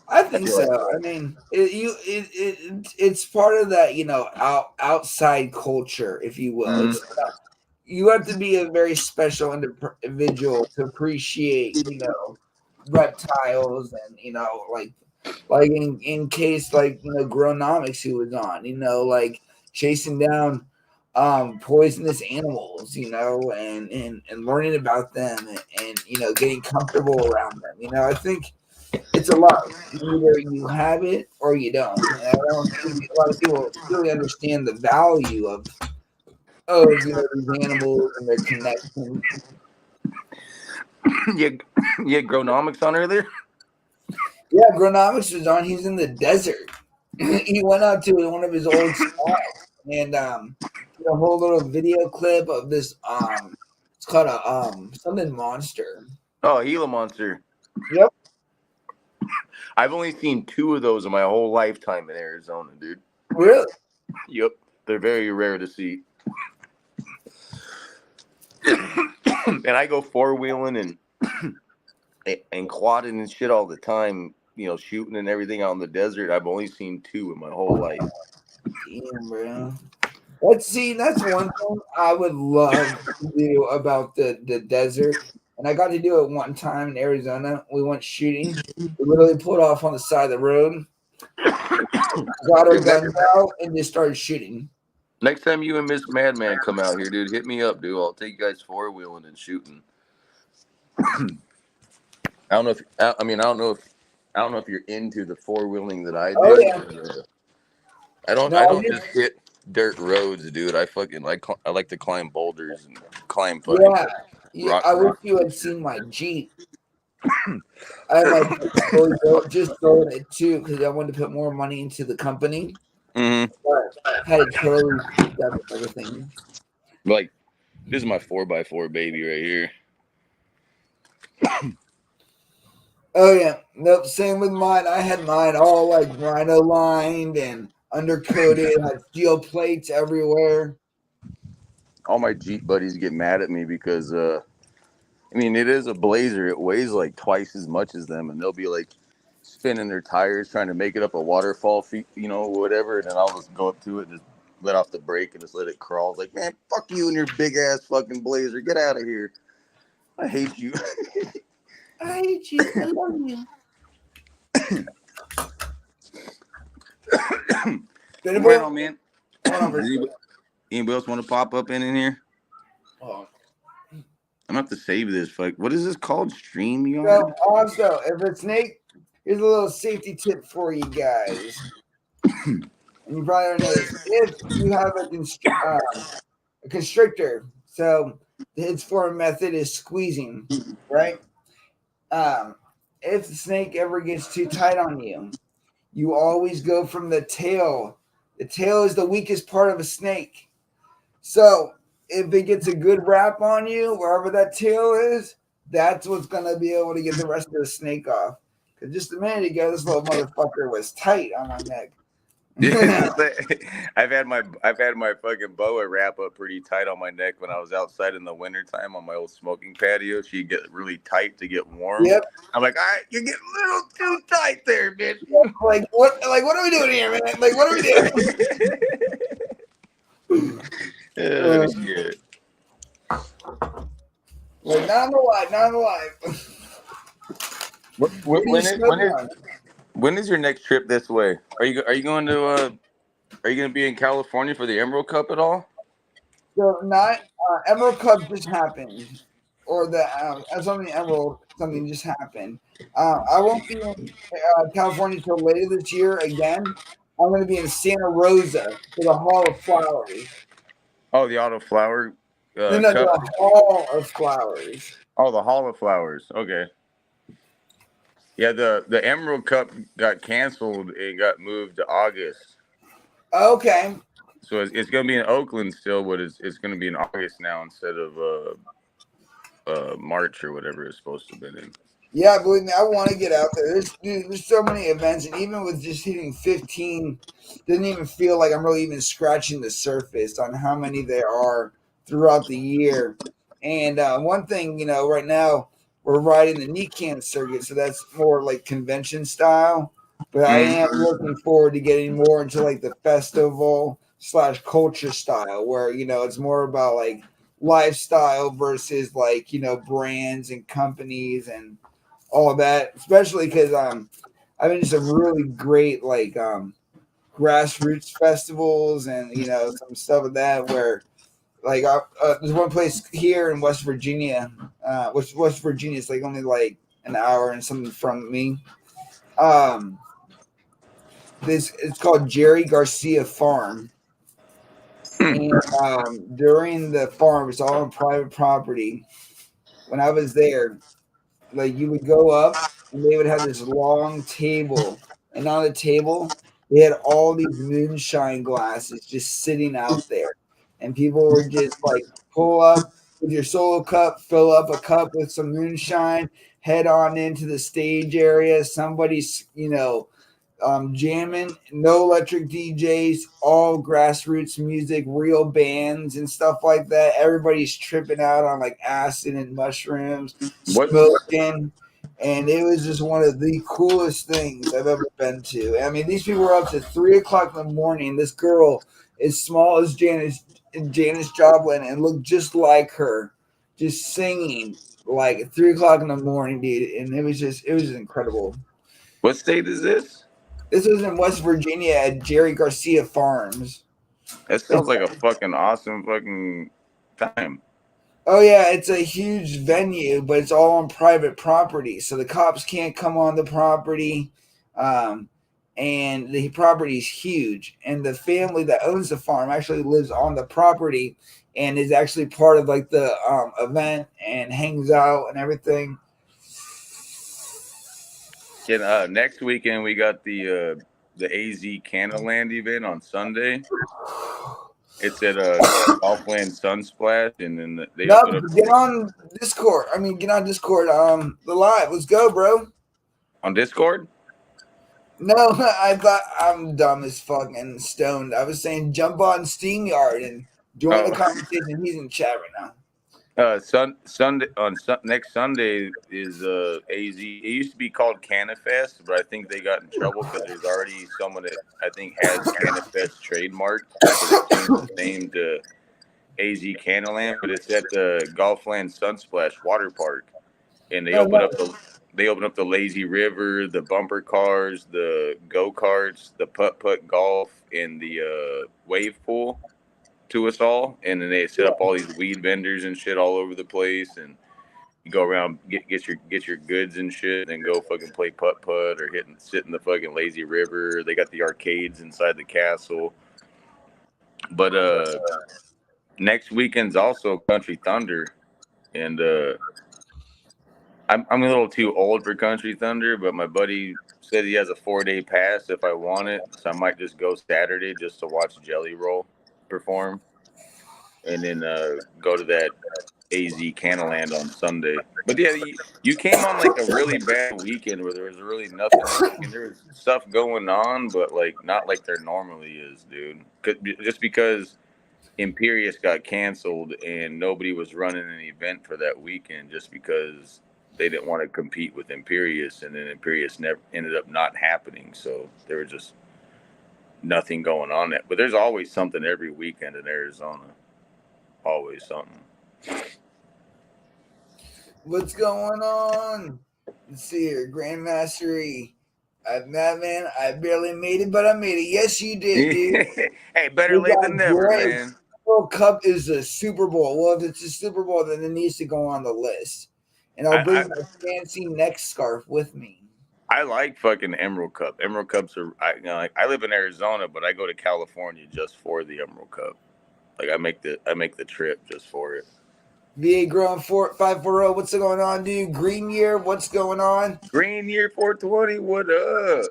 I I think feel like, so. I mean, it's part of that, outside culture, if you will. mm, You have to be a very special individual to appreciate, reptiles and like in case Gronomics who was on, like chasing down poisonous animals, and learning about them and getting comfortable around them. I think it's a lot. Either you have it or you don't. And I don't think a lot of people really understand the value of these animals and their connections. you had Gronomics on earlier? Yeah, Gronomics was on. He's in the desert. He went out to one of his old spots and did a whole little video clip of this. It's called a something monster. Oh, Gila monster. Yep. I've only seen 2 of those in my whole lifetime in Arizona, dude. Really? Yep, they're very rare to see. And I go 4-wheeling and quadding and shit all the time, shooting and everything out in the desert. I've only seen 2 in my whole life. Damn, bro. That's one thing I would love to do about the desert. And I got to do it one time in Arizona. We went shooting. We literally pulled off on the side of the road, got our guns out, and just started shooting. Next time you and Miss Madman come out here, dude, hit me up, dude. I'll take you guys 4-wheeling and shooting. I don't know if I don't know if you're into the 4-wheeling that I do. Oh yeah. I No, don't just hit dirt roads, dude. I like to climb boulders and climb fucking yeah. rock. I wish you had seen my Jeep. I had my Jeep just sold it too because I wanted to put more money into the company. Mm-hmm. But had it totally freaked out with everything. Like, this is my 4x4 baby right here. Oh yeah, nope. Same with mine. I had mine all like rhino lined and undercoated, had steel plates everywhere. All my Jeep buddies get mad at me because it is a Blazer. It weighs like twice as much as them, and they'll be like spinning their tires trying to make it up a waterfall, whatever. And then I'll just go up to it and just let off the brake and just let it crawl. It's like, man, fuck you and your big ass fucking Blazer. Get out of here. I hate you. I hate you. I love you. Right on, man. Hold Anybody else want to pop up in here? on. I'm gonna have to save this. Fuck, what is this called? StreamYard? So also, if it's snake, here's a little safety tip for you guys. And you probably don't know this. If you have a constrictor, so its form method is squeezing, right? If the snake ever gets too tight on you, you always go from the tail. The tail is the weakest part of a snake. So if it gets a good wrap on you, wherever that tail is, that's what's gonna be able to get the rest of the snake off. Because just a minute ago, this little motherfucker was tight on my neck. I've had my fucking boa wrap up pretty tight on my neck when I was outside in the wintertime on my old smoking patio. She'd get really tight to get warm. Yep. I'm like, all right, you're getting a little too tight there, bitch. Like what? Like what are we doing here, man? Like what are we doing? Shit. Like not alive, not alive. When is your next trip this way? Are you going to are you going to be in California for the Emerald Cup at all? So not Emerald Cup just happened, or the something just happened. I won't be in California until later this year again. I'm going to be in Santa Rosa for the Hall of Flowers. Oh, the Auto Flower No, Cup. the Hall of Flowers. Oh, the Hall of Flowers. Okay. Yeah, the Emerald Cup got canceled and got moved to August. Okay. So it's going to be in Oakland still, but it's going to be in August now instead of March or whatever it's supposed to have been in. Yeah, believe me, I want to get out there. There's so many events, and even with just hitting 15, doesn't even feel like I'm really even scratching the surface on how many there are throughout the year. And one thing, right now we're riding the Nikan circuit, so that's more like convention style. But I am looking forward to getting more into like the festival / culture style, where it's more about like lifestyle versus like brands and companies and all of that, especially because I've been to some really great like grassroots festivals and some stuff like that where like there's one place here in West Virginia, which West Virginia is like only like an hour and something from me. It's called Jerry Garcia Farm, and during the farm, it's all on private property. When I was there, like you would go up and they would have this long table, and on the table they had all these moonshine glasses just sitting out there, and people were just like pull up with your solo cup, fill up a cup with some moonshine, head on into the stage area. Somebody's jamming, no electric DJs, all grassroots music, real bands and stuff like that. Everybody's tripping out on like acid and mushrooms, smoking. And it was just one of the coolest things I've ever been to. I mean, these people were up to 3:00 in the morning. This girl, as small as Janis Joplin, and looked just like her, just singing like at 3:00 in the morning, dude. And it was just incredible. What state is this? This was in West Virginia at Jerry Garcia Farms. That sounds like a fucking awesome fucking time. Oh yeah, it's a huge venue, but it's all on private property, so the cops can't come on the property. And the property is huge, and the family that owns the farm actually lives on the property and is actually part of like the event and hangs out and everything. Next weekend we got the AZ Canaland event on Sunday. It's at Golfland Sunsplash, and then they open up. Get on Discord. The live. Let's go, bro. On Discord? No, I thought I'm dumb as fuck and stoned. I was saying jump on SteamYard and join the conversation. He's in chat right now. Next Sunday is AZ. It used to be called CanaFest, but I think they got in trouble because there's already someone that I think has CanaFest trademarked. So they changed the name to AZ Canaland, but it's at the Golfland Sunsplash Water Park, and they open up the lazy river, the bumper cars, the go-karts, the putt-putt golf, and the wave pool to us all. And then they set up all these weed vendors and shit all over the place, and you go around, get your goods and shit, and then go fucking play putt-putt or sit in the fucking lazy river. They got the arcades inside the castle. But next weekend's also Country Thunder, and I'm a little too old for Country Thunder, but my buddy said he has a 4-day pass if I want it, so I might just go Saturday just to watch Jelly Roll perform. and then go to that AZ Canaland on Sunday. But yeah, you came on like a really bad weekend where there was really nothing. I mean, there was stuff going on, but like not like there normally is, dude. Just because Imperious got canceled and nobody was running an event for that weekend, just because they didn't want to compete with Imperious, and then Imperious never ended up not happening. So there was just nothing going on that. But there's always something every weekend in Arizona. Always something. What's going on? Let's see here. Grandmaster E. Madman, I barely made it, but I made it. Yes, you did, dude. Hey, better We late got than never, great. man. World Cup is a Super Bowl. Well, if it's a Super Bowl, then it needs to go on the list. And I'll bring my fancy neck scarf with me. I like fucking Emerald Cup. Emerald Cups are, like, I live in Arizona, but I go to California just for the Emerald Cup. Like I make the trip just for it. VA growing 540. What's going on, dude? Green year. What's going on? Green Year 420. What up?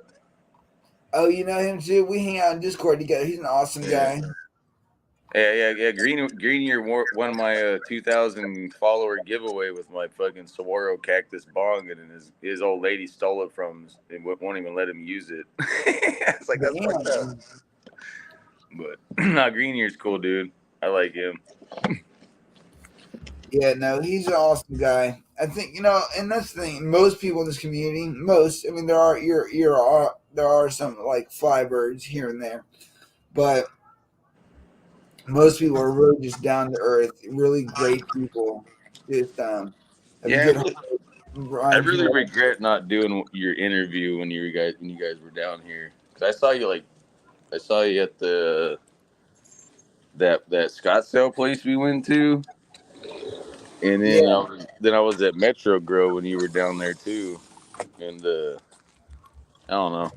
Oh, you know him too. We hang out in Discord together. He's an awesome guy. Yeah. Green Year won my 2,000 follower giveaway with my fucking Saguaro cactus bong, and then his old lady stole it from him and won't even let him use it. It's like that's fucked up. But nah, Green Year's cool, dude. I like him. Yeah, no, he's an awesome guy. I think, and that's the thing. Most people in this community, I mean, there are some like fly birds here and there, but most people are really just down to earth, really great people. Just have a good heart. I really regret not doing your interview when you guys were down here, because I saw you at that Scottsdale place we went to, and then I was at Metro Grow when you were down there too, and I don't know.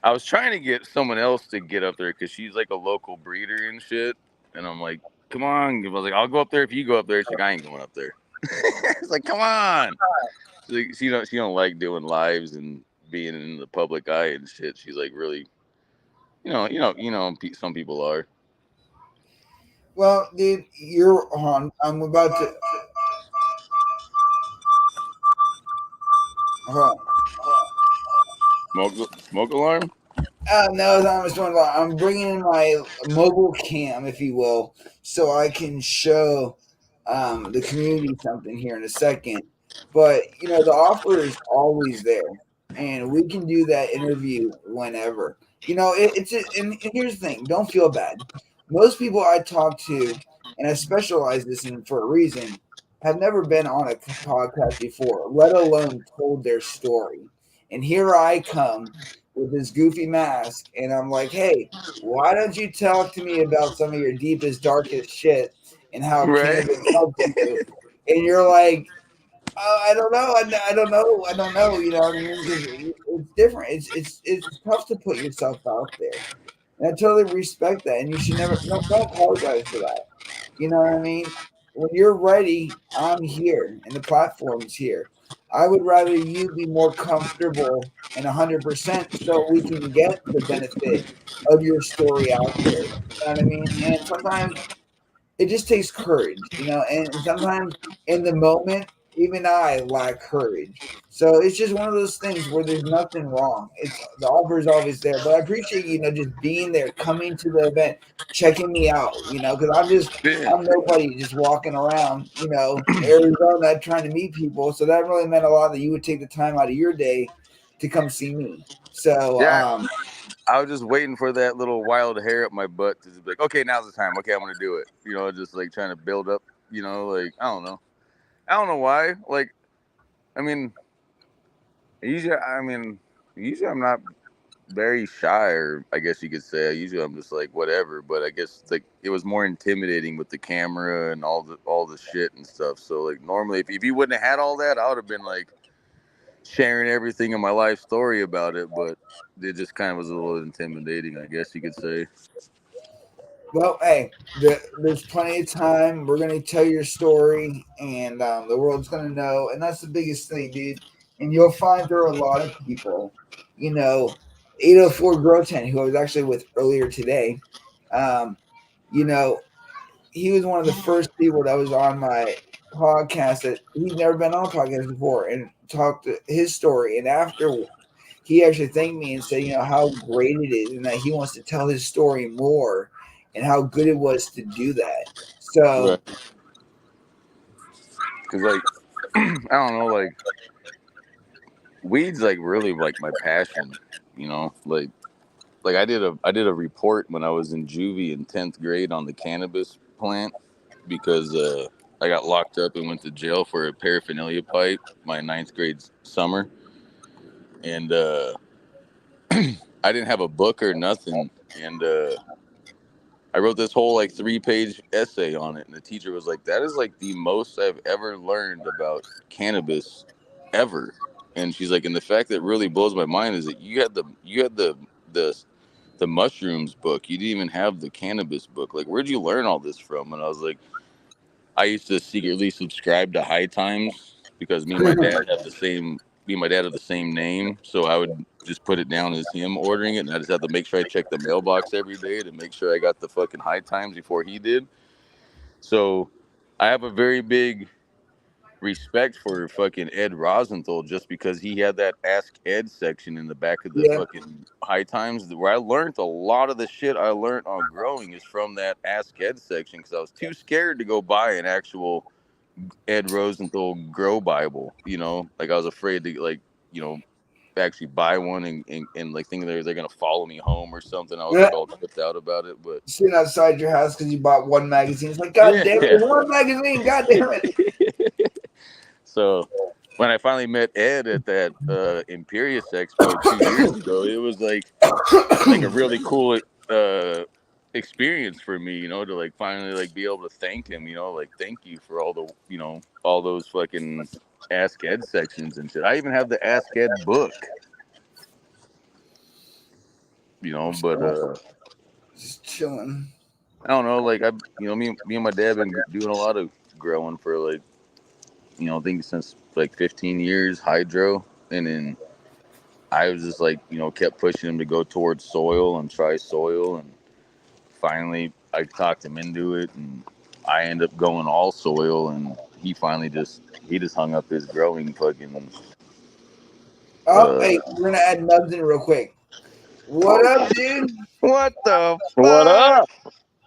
I was trying to get someone else to get up there because she's like a local breeder and shit, and I'm like, come on. I was like, I'll go up there if you go up there. She's like, I ain't going up there. It's like, come on. Like, she don't like doing lives and being in the public eye and shit. She's like really, some people are. Well, dude, you're on. I'm about to. Hold on. Smoke alarm? No, I'm bringing in my mobile cam, if you will, so I can show the community something here in a second. But the offer is always there, and we can do that interview whenever. And here's the thing: don't feel bad. Most people I talk to, and I specialize this in for a reason, have never been on a podcast before, let alone told their story. And here I come with this goofy mask, and I'm like, hey, why don't you talk to me about some of your deepest, darkest shit and how cannabis helps you? And you're like, oh, I don't know, I don't know. You know what I mean? Because it's different. It's tough to put yourself out there, and I totally respect that. And you should never don't apologize for that. You know what I mean? When you're ready, I'm here, and the platform's here. I would rather you be more comfortable and 100% so we can get the benefit of your story out there. You know what I mean? And sometimes it just takes courage, and sometimes in the moment, even I lack courage. So it's just one of those things where there's nothing wrong. It's the offer is always there. But I appreciate just being there, coming to the event, checking me out, because I'm nobody just walking around, Arizona trying to meet people. So that really meant a lot that you would take the time out of your day to come see me. So I was just waiting for that little wild hair up my butt to just be like, okay, now's the time. Okay, I'm gonna do it. Just like trying to build up. Like I don't know why. Like, I mean, usually I'm not very shy, or I guess you could say. Usually I'm just like whatever. But I guess like it was more intimidating with the camera and all the shit and stuff. So like normally, if you wouldn't have had all that, I would have been like sharing everything in my life story about it. But it just kind of was a little intimidating, I guess you could say. Well, hey, there's plenty of time. We're going to tell your story, and the world's going to know. And that's the biggest thing, dude. And you'll find there are a lot of people, 804 Grow Tent, who I was actually with earlier today, you know, he was one of the first people that was on my podcast that he'd never been on a podcast before and talked his story. And after he actually thanked me and said, how great it is and that he wants to tell his story more and how good it was to do that. So, because like I don't know, like weeds like really like my passion, like I did a report when I was in juvie in 10th grade on the cannabis plant because I got locked up and went to jail for a paraphernalia pipe my 9th grade summer, and I didn't have a book or nothing, and I wrote this whole like 3-page essay on it, and the teacher was like, "That is like the most I've ever learned about cannabis ever." And she's like, and the fact that really blows my mind is that you had the mushrooms book. You didn't even have the cannabis book. Like, where'd you learn all this from? And I was like, I used to secretly subscribe to High Times because me and my dad have the same name, so I would just put it down as him ordering it, and I just have to make sure I check the mailbox every day to make sure I got the fucking High Times before he did. So I have a very big respect for fucking Ed Rosenthal just because he had that Ask Ed section in the back of the yeah. fucking High Times where I learned a lot of the shit I learned on growing is from that Ask Ed section because I was too scared to go buy an actual Ed Rosenthal grow Bible, like I was afraid to actually buy one and like thinking they're gonna follow me home or something. I was like all tripped out about it, but sitting outside your house because you bought one magazine. It's like, God damn it, one magazine, God damn it. So when I finally met Ed at that Imperius Expo 2 years ago, it was like a really cool experience for me, to like finally like be able to thank him, like thank you for all the all those fucking Ask Ed sections and shit. I even have the Ask Ed book, but just chilling. I don't know, like me and my dad been doing a lot of growing for like I think since like 15 years hydro, and then I was just like kept pushing him to go towards soil and try soil, and finally I talked him into it, and I end up going all soil, and he finally just hung up his growing fucking. Hey, we're gonna add Nubs in real quick. What up, dude? What the fuck? What up?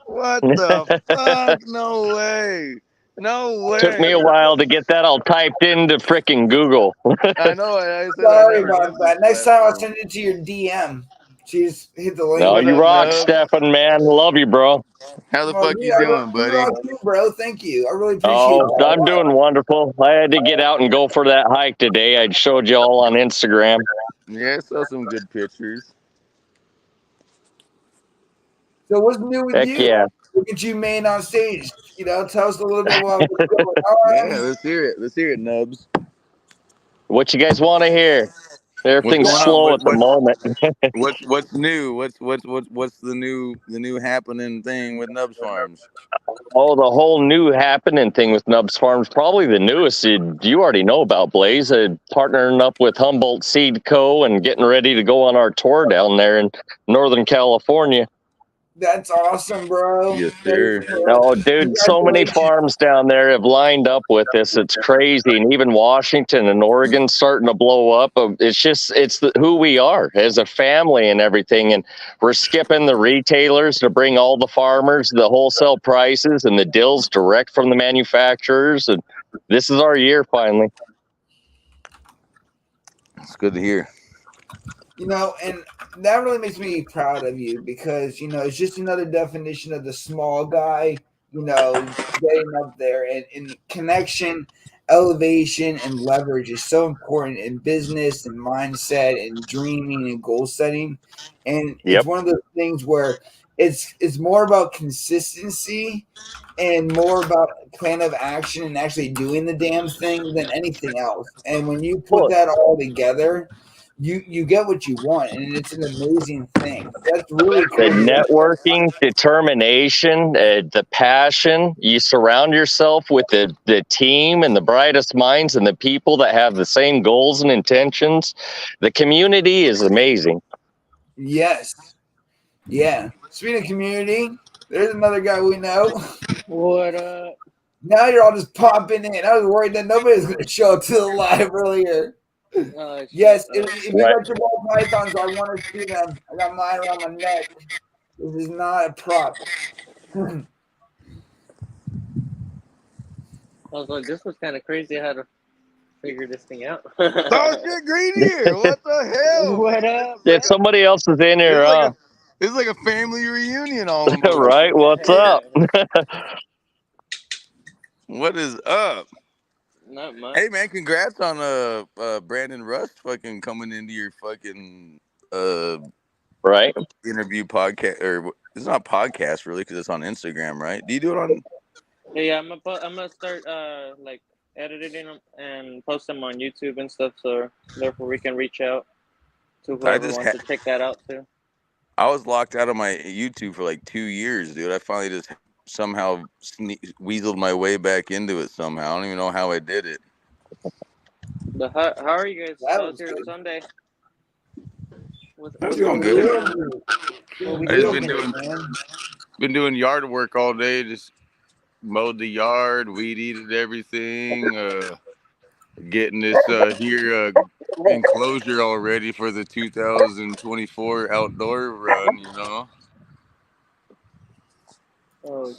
What the fuck? No way. No way. Took me a while to get that all typed into frickin' Google. I know. I said Sorry I never about used that. this Next time I'll platform. send it to your DM. Just hit the link. No, What you up, rock, Nub? Stefan, man. Love you, bro. How the Well, fuck you I doing, you buddy? rock too, bro. Thank you. I really appreciate Oh, that. I'm doing wonderful. I had to get out and go for that hike today. I showed you all on Instagram. Yeah, I saw some good pictures. So what's new with Heck you? yeah. Look at you, man, on stage. Tell us a little bit about what's going on. Yeah, let's hear it. Let's hear it, Nubs. What you guys want to hear? What's Everything's going on? slow at the moment. What's new? What's the new happening thing with Nubs Farms? Oh, the whole new happening thing with Nubs Farms, probably the newest you already know about, Blaze. Partnering up with Humboldt Seed Co. and getting ready to go on our tour down there in Northern California. That's awesome, bro. Yes, sir. Oh, dude, so many Congratulations. farms down there have lined up with this. It's crazy. And even Washington and Oregon starting to blow up. It's who we are as a family and everything. And we're skipping the retailers to bring all the farmers the wholesale prices and the deals direct from the manufacturers. And this is our year finally. It's good to hear. And that really makes me proud of you because, it's just another definition of the small guy, getting up there and connection, elevation, and leverage is so important in business and mindset and dreaming and goal setting. And it's one of those things where it's more about consistency and more about plan of action and actually doing the damn thing than anything else. And when you put that all together, you get what you want, and it's an amazing thing. That's really cool. The networking, determination, the passion. You surround yourself with the team and the brightest minds and the people that have the same goals and intentions. The community is amazing. Yes. Yeah. Speaking of community, There's another guy we know. What up? Now you're all just popping in. I was worried that nobody was going to show up to the live earlier. Oh, Yes, shit. if you got your ball pythons, I want to see them. I got mine around my neck. This is not a prop. I was like, this was kind of crazy how to figure this thing out. Oh shit, Green here. What the hell? What up? Yeah, somebody else is in here. This is like a family reunion almost. Right? What's up? What is up? Not much. Hey man, congrats on Brandon Rust fucking coming into your fucking Right? interview podcast, or it's not podcast really because it's on Instagram, right? Do you do it on? Yeah, I'm gonna start like editing them and post them on YouTube and stuff, so therefore we can reach out to whoever wants to check that out too. I was locked out of my YouTube for like 2 years, dude. I finally just somehow weaseled my way back into it somehow. I don't even know how I did it. But how are you guys? That How's was your good. Sunday? That's going good. I just been doing yard work all day. Just mowed the yard, weed eated everything. Getting this enclosure all ready for the 2024 outdoor run. You know. Oh,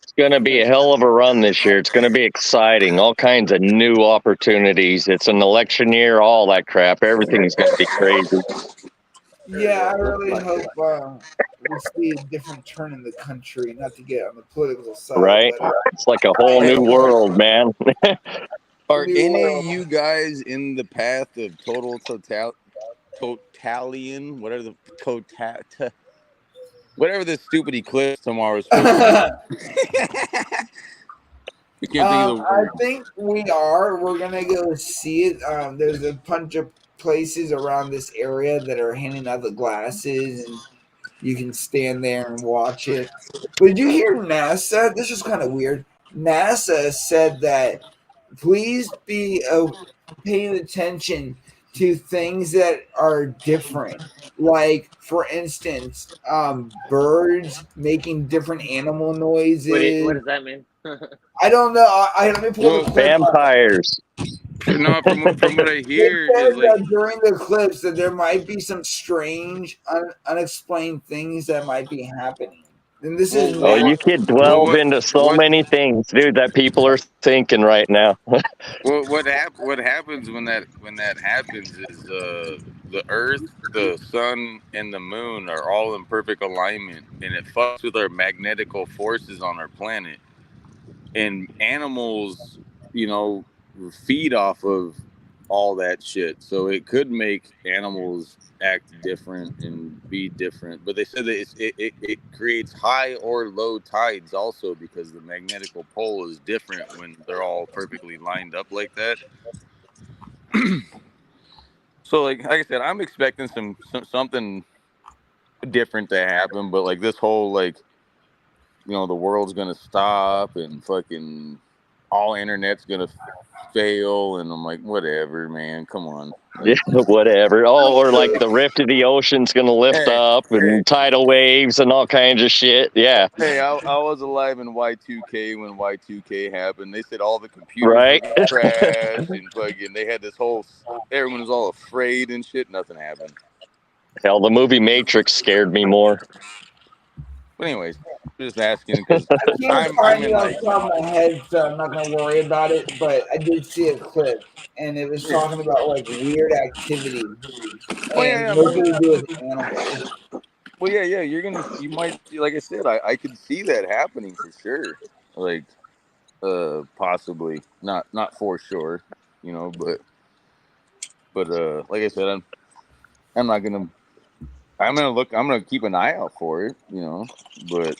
It's going to be a hell of a run this year. It's going to be exciting. All kinds of new opportunities. It's an election year, all that crap. Everything's going to be crazy. Yeah, I really hope we see a different turn in the country, not to get on the political side. Right? But, It's like a whole new world, man. Are any of you guys in the path of totalian, whatever this stupid eclipse tomorrow is supposed to be? I can't think of the word. I think we are. We're gonna go see it. There's a bunch of places around this area that are handing out the glasses, and you can stand there and watch it. But did you hear NASA? This is kind of weird. NASA said that please be paying attention to things that are different. Like, for instance, birds making different animal noises. what does that mean? I don't know. Let me pull the clip up. Vampires. No, from what I hear It says is like that during the eclipse that there might be some strange, unexplained things that might be happening. And this is Oh, you could delve into so many things, dude, that people are thinking right now. what happens when that happens is the Earth, the Sun, and the Moon are all in perfect alignment, and it fucks with our magnetical forces on our planet. And animals, you know, feed off of all that shit, so it could make animals act different and be different. But they said that it creates high or low tides also, because the magnetical pole is different when they're all perfectly lined up like that. So like I said, I'm expecting something different to happen, but like this whole, like, you know, the world's gonna stop and fucking all internet's gonna fail, and I'm like, whatever, man, come on. Yeah, whatever. Oh, or like the rift of the ocean's going to lift up and tidal waves and all kinds of shit. Yeah. Hey, I was alive in Y2K when Y2K happened. They said all the computers were gonna crash and fucking they had this whole, everyone was all afraid and shit. Nothing happened. Hell, the movie Matrix scared me more. But anyways, just asking because I can't find it off the top of my head, so I'm not gonna worry about it. But I did see a clip, and it was talking about like weird activity, and mostly to do with animals. Well, yeah, you might, like I said, I could see that happening for sure. Like, possibly not for sure, you know, but like I said, I'm not gonna. I'm gonna keep an eye out for it, you know, but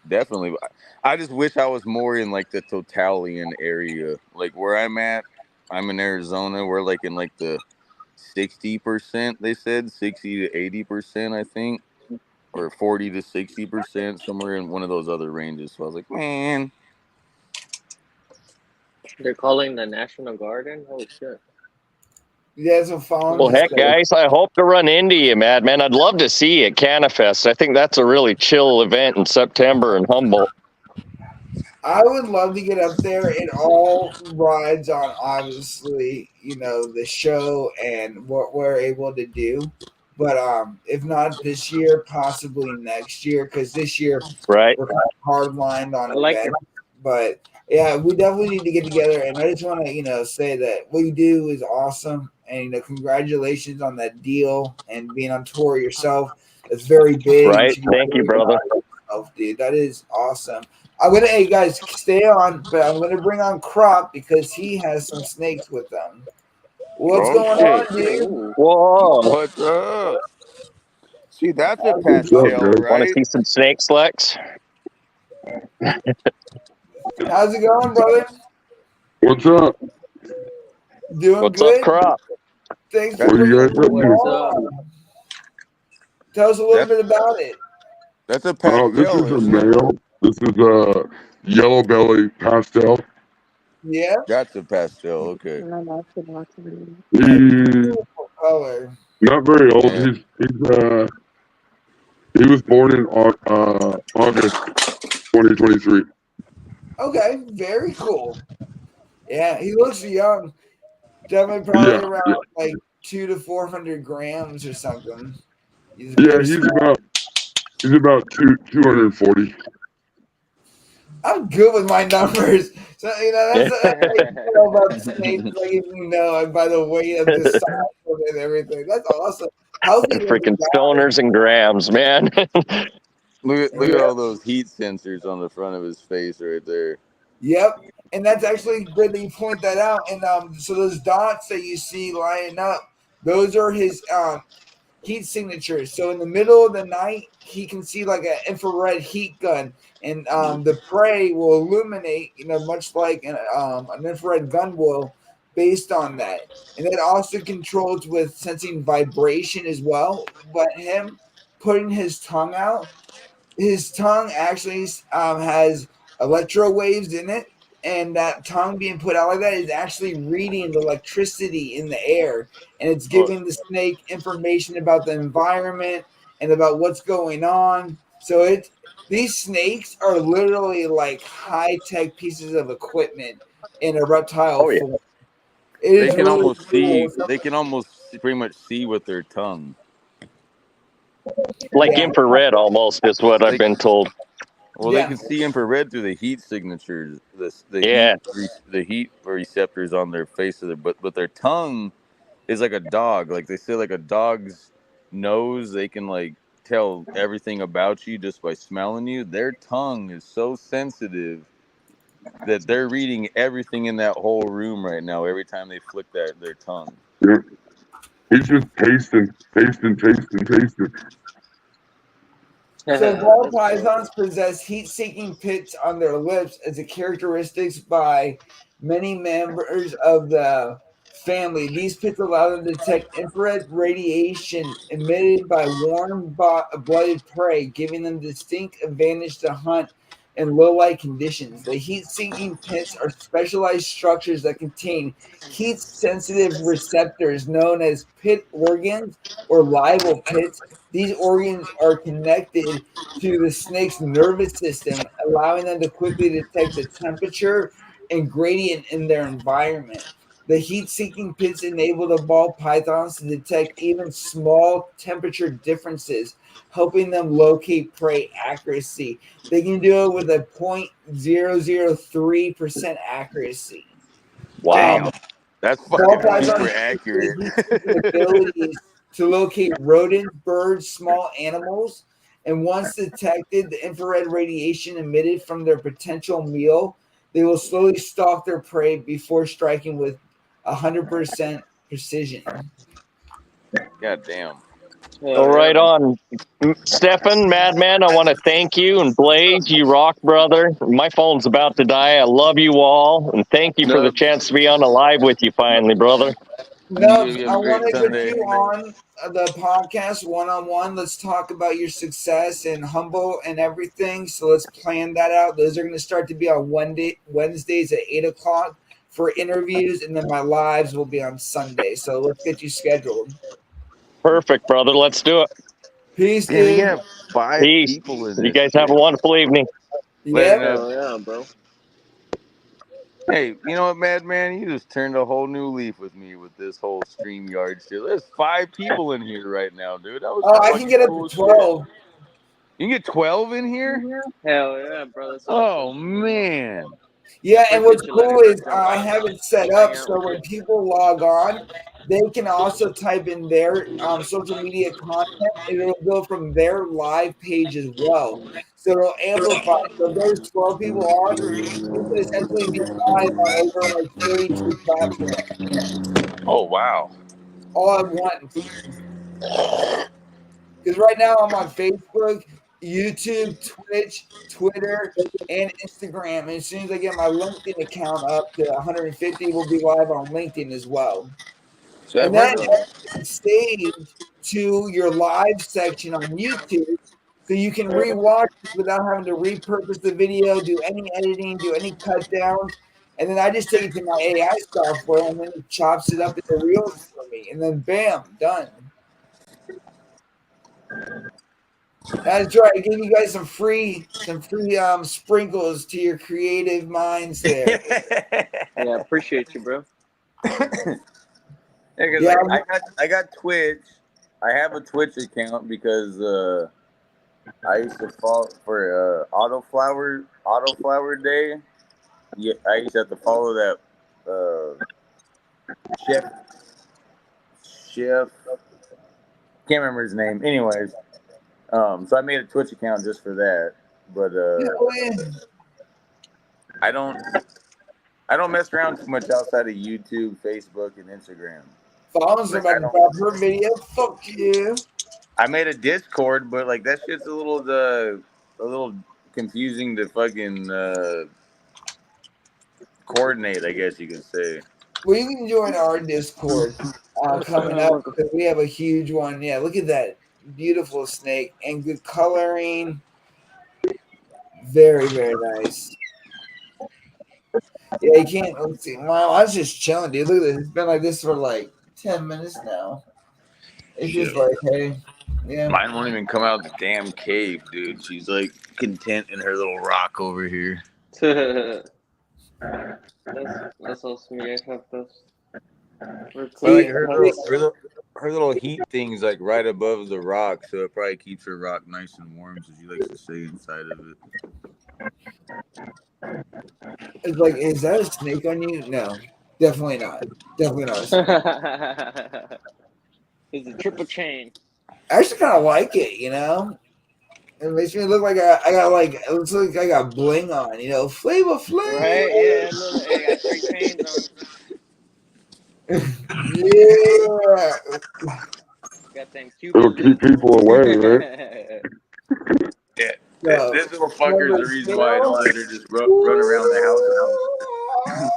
definitely, I just wish I was more in like the Totalian area, like where I'm at. I'm in Arizona. We're like in like the 60%. They said 60 to 80%, I think, or 40 to 60%, somewhere in one of those other ranges. So I was like, man, They're calling the National Guard in? Holy shit. Yeah, so follow him. Well, heck, guys, I hope to run into you, Madman. I'd love to see you at Canifest. I think that's a really chill event in September in Humboldt. I would love to get up there. It all rides on obviously, the show and what we're able to do. But if not this year, possibly next year, because this year Right. we're kind of hard lined on I like events. But yeah, we definitely need to get together. And I just want to, say that what you do is awesome. And congratulations on that deal and being on tour yourself. It's very big. Right. Thank you, brother. Dude, that is awesome. Hey guys, stay on, but I'm gonna bring on Crop because he has some snakes with them. What's Oh, going shit. on, dude? Whoa. What's up? See, that's a What's up, pastel, dude? Want to right? see some snakes, Lex? How's it going, brother? What's up? Doing What's good. up, Crop? Thanks What for are you bringing guys up to? What's up? Tell us a little That's bit about it. that's a Oh, this pastel, is a isn't it? male. This is a yellow belly pastel. Yeah, That's a pastel. Okay. He's beautiful color. not very old. Yeah. He was born in August 2023. Okay, very cool. Yeah, he looks young. Definitely Yeah, probably around yeah, like 200 to 400 grams or something. He's yeah. very small. He's about 240. I'm good with my numbers. So that's about snakes. Like if by the weight of the size of it and everything. That's awesome. Healthy Freaking stoners and grams, man. Look at Yeah. all those heat sensors on the front of his face right there. Yep. And that's actually good that you point that out. And so those dots that you see lining up, those are his heat signatures. So in the middle of the night, he can see like an infrared heat gun, and the prey will illuminate, much like an infrared gun will, based on that. And it also controls with sensing vibration as well. But him putting his tongue out, his tongue actually has electro waves in it, and that tongue being put out like that is actually reading the electricity in the air, and it's Oh, giving the snake information about the environment and about what's going on. So these snakes are literally like high-tech pieces of equipment in a reptile Oh, yeah. form. It they is can really almost cool. see. They can almost pretty much see with their tongue. Like Yeah, infrared almost is what I've They been told. Well, they yeah. can see infrared through the heat signatures, Yeah. the heat receptors on their face of their, but their tongue is like a dog. Like they say, like a dog's nose, they can like tell everything about you just by smelling you. Their tongue is so sensitive that they're reading everything in that whole room right now. Every time they flick their tongue. Yeah. He's just tasting. So ball pythons possess heat-seeking pits on their lips as a characteristic by many members of the family. These pits allow them to detect infrared radiation emitted by warm-blooded prey, giving them distinct advantage to hunt in low-light conditions. The heat-seeking pits are specialized structures that contain heat-sensitive receptors known as pit organs or libel pits. These organs are connected to the snake's nervous system, allowing them to quickly detect the temperature and gradient in their environment. The heat-seeking pits enable the ball pythons to detect even small temperature differences, helping them locate prey accuracy. They can do it with a 0.003% accuracy. Wow. That's Ball fucking super pythons accurate. the abilities to locate rodents, birds, small animals, and once detected the infrared radiation emitted from their potential meal, they will slowly stalk their prey before striking with 100% precision. God damn. All right on. Stefan, Madman, I want to thank you. And Blaze, you rock, brother. My phone's about to die. I love you all. And thank you for the No, chance to be on a live with you finally, brother. Nubs, you have I a want great to get Sunday. you on the podcast one-on-one. Let's talk about your success and humble and everything. So let's plan that out. Those are going to start to be on Wednesdays at 8 o'clock for interviews, and then my lives will be on Sunday. So let's get you scheduled. Perfect, brother. Let's do it. Peace, Damn, you dude. have 5 Peace. people in You this. guys have a wonderful evening. Yep. Yeah, bro. Hey, you know what, Madman? You just turned a whole new leaf with me with this whole StreamYard shit. There's 5 people in here right now, dude. That was Oh, some I fucking can get up cool to shit. 12. You can get 12 in here? Hell yeah, bro. That's Oh, awesome. man. Yeah, and what's Appreciate you letting cool us is jump I on have and it set hang up out so with when you. people log on, they can also type in their social media content, and it'll go from their live page as well. So it'll amplify. So if there's 12 people on, you can essentially be live on over like 32 platforms Oh, wow. all at once. Because right now I'm on Facebook, YouTube, Twitch, Twitter, and Instagram. And as soon as I get my LinkedIn account up to 150, we'll be live on LinkedIn as well. So And I've then heard of it's saved to your live section on YouTube. So you can rewatch it without having to repurpose the video, do any editing, do any cut downs. And then I just take it to my AI software and then it chops it up into reels for me. And then bam, done. That's right. I gave you guys some free sprinkles to your creative minds there. Yeah, appreciate you, bro. Yeah, because Yeah, like I got Twitch. I have a Twitch account because I used to follow for Autoflower Day. Yeah, I used to have to follow that chef. Can't remember his name. Anyways, so I made a Twitch account just for that. But I don't mess around too much outside of YouTube, Facebook, and Instagram. Fallon's Like about to drop her video. Fuck you. I made a Discord, but like that shit's a little confusing to fucking coordinate. I guess you can say. Well, you can join our Discord coming up because we have a huge one. Yeah, look at that beautiful snake and good coloring. Very, very nice. Yeah, you can't. Let's see. Wow, I was just chilling, dude. Look at this. It's been like this for like 10 minutes now. It's just Shit. like, hey, yeah. Mine won't even come out of the damn cave, dude. She's like content in her little rock over here. That's awesome. You guys have this. Well, like See, her little heat thing's like right above the rock, so it probably keeps her rock nice and warm, so she likes to stay inside of it. it's like, is that a snake on you? No, definitely not. Definitely not a snake. It's a triple chain. I actually kind of like it, you know. It makes me look like I got like it looks like I got bling on, you know, Flavor Flav. Right? Yeah, look, I got 3 chains on. Yeah. Got them It'll Cupid keep lips. people away, man. Yeah, So, this little fucker is the reason why I Tail. don't let her just run around the house.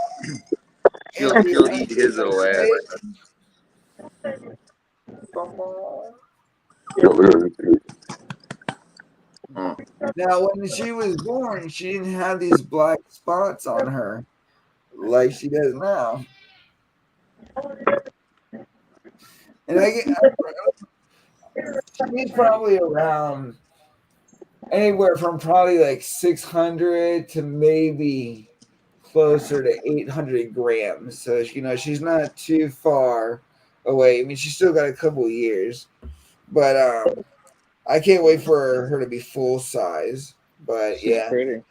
She'll eat his little ass. Yeah, look at this. Now, when she was born, she didn't have these black spots on her like she does now. And she's probably around anywhere from probably like 600 to maybe closer to 800 grams. So, you know, she's not too far away. I mean, she's still got a couple years, but I can't wait for her to be full size. But She's yeah. pretty.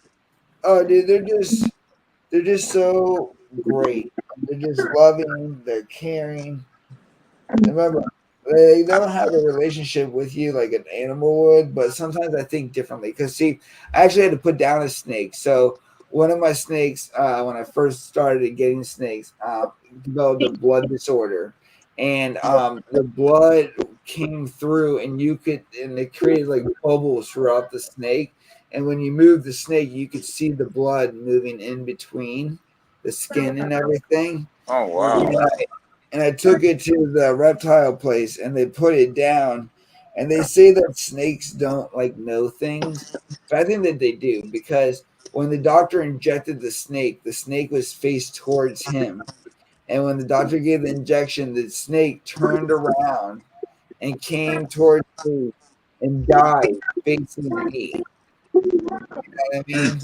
Oh, dude, they're just so great. They're just loving. They're caring. Remember, they don't have a relationship with you like an animal would, but sometimes I think differently. Because see, I actually had to put down a snake. So one of my snakes, when I first started getting snakes, developed a blood disorder, and the blood came through, and it created like bubbles throughout the snake. And when you move the snake, you could see the blood moving in between the skin and everything. Oh wow! And I took it to the reptile place and they put it down. And they say that snakes don't like know things, but I think that they do because When the doctor injected the snake was faced towards him. And when the doctor gave the injection, the snake turned around and came towards me and died facing me. You know what I mean?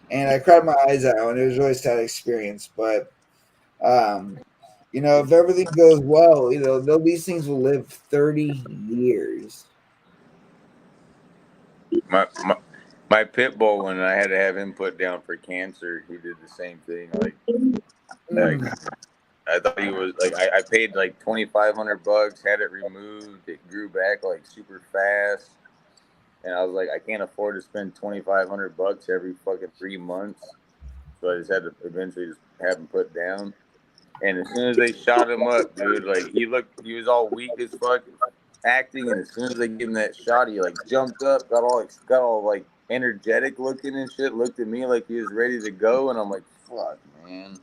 And I cried my eyes out, and it was a really sad experience. But if everything goes well, these things will live 30 years. My pit bull, when I had to have him put down for cancer, he did the same thing. Like I thought he was like I paid like $2,500, had it removed, it grew back like super fast, and I was like, I can't afford to spend $2,500 every fucking 3 months, so I just had to eventually just have him put down. And as soon as they shot him up, dude, like he was all weak as fuck acting, and as soon as they gave him that shot, he like jumped up, got all like energetic looking and shit, looked at me like he was ready to go, and I'm like, fuck, man.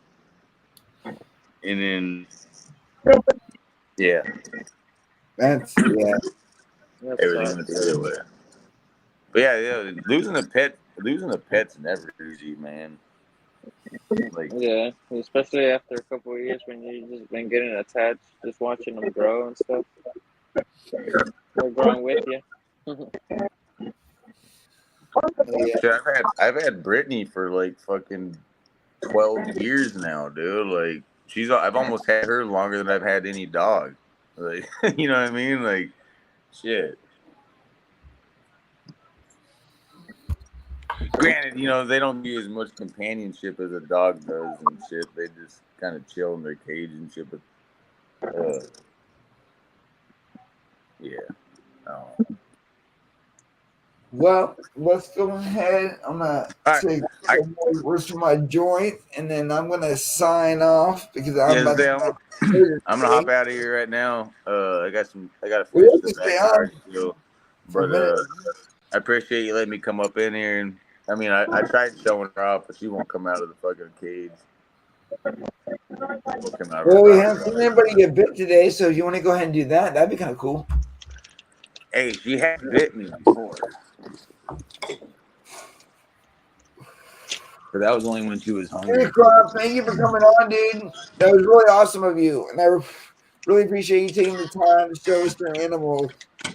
And then, yeah, That's everything went the other way. But yeah, losing a pet's never easy, man. Like, Yeah, especially after a couple of years when you just been getting attached, just watching them grow and stuff. They're growing with you. shit, I've had Brittany for like fucking 12 years now, dude. Like, I've almost had her longer than I've had any dog. Like, you know what I mean? Like, shit. Granted, they don't give as much companionship as a dog does and shit. They just kind of chill in their cage and shit. But, yeah. Well, let's go ahead. I'm gonna take some more words from my joint, and then I'm gonna sign off because I'm about to. I'm gonna hop out of here right now. I gotta finish the backyard still. But I appreciate you letting me come up in here, and I mean, I tried showing her off, but she won't come out of the fucking cage. Well, we haven't seen anybody get bit today, so if you want to go ahead and do that, that'd be kind of cool. Hey, she had bit me before. But that was only when she was hungry. Hey, Crop, thank you for coming on, dude. That was really awesome of you, and I really appreciate you taking the time to show us your animal.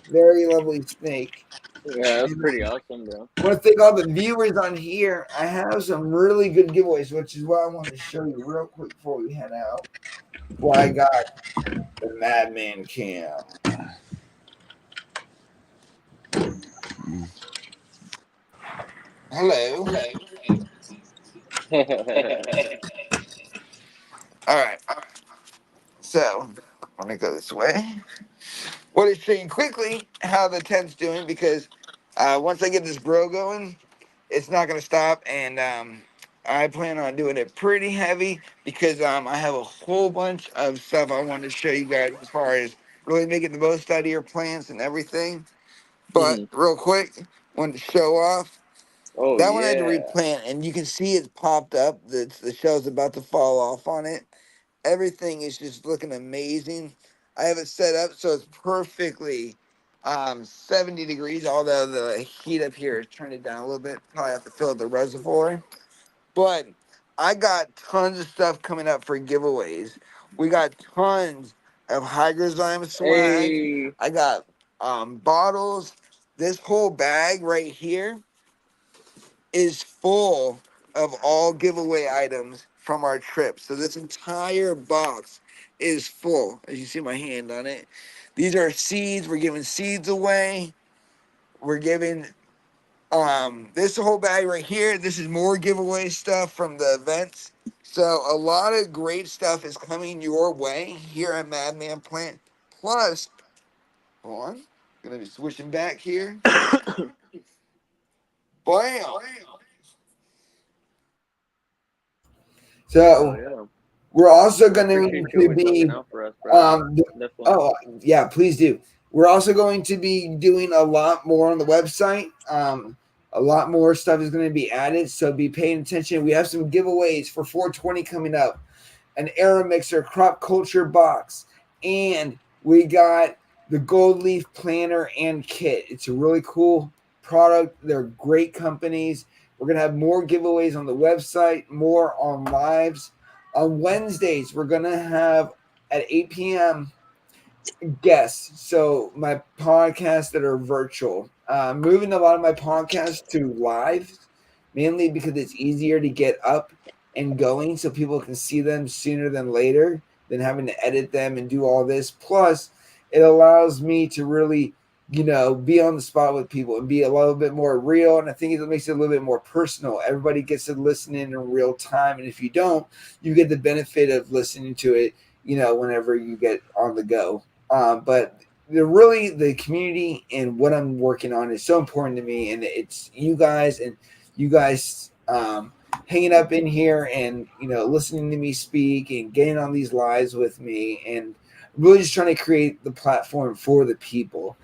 Very lovely snake. Yeah, that's pretty awesome, bro. I want to thank all the viewers on here. I have some really good giveaways, which is what I want to show you real quick before we head out. Well, I got the Madman Cam. Hello. All right. So, I'm going to go this way. Want to show you quickly how the tent's doing because once I get this grow going, it's not going to stop. And I plan on doing it pretty heavy because I have a whole bunch of stuff I want to show you guys as far as really making the most out of your plants and everything. But real quick, wanted to show off. That one I had to replant, and you can see it's popped up. The shell's about to fall off on it. Everything is just looking amazing. I have it set up so it's perfectly 70 degrees, although the heat up here has turned it down a little bit. Probably have to fill up the reservoir. But I got tons of stuff coming up for giveaways. We got tons of Hygrozyme swag. Hey. I got bottles. This whole bag right here is full of all giveaway items from our trip. So this entire box is full. As you see my hand on it. These are seeds. We're giving seeds away. We're giving this whole bag right here. This is more giveaway stuff from the events. So a lot of great stuff is coming your way here at MadManPlant. Plus, hold on. Gonna be switching back here. Bam! So we're also going to be yeah, please do. We're also going to be doing a lot more on the website. A lot more stuff is going to be added, so be paying attention. We have some giveaways for 420 coming up, an Aero Mixer crop culture box, and we got the Gold Leaf Planter and Kit. It's a really cool product. They're great companies. We're going to have more giveaways on the website, more on lives. On Wednesdays, we're going to have at 8 p.m. guests. So my podcasts that are virtual. Moving a lot of my podcasts to live, mainly because it's easier to get up and going so people can see them sooner than later than having to edit them and do all this. Plus, it allows me to really, be on the spot with people and be a little bit more real. And I think it makes it a little bit more personal. Everybody gets to listen in real time. And if you don't, you get the benefit of listening to it, whenever you get on the go. But the community and what I'm working on is so important to me. And it's you guys hanging up in here and listening to me speak and getting on these lives with me and really just trying to create the platform for the people,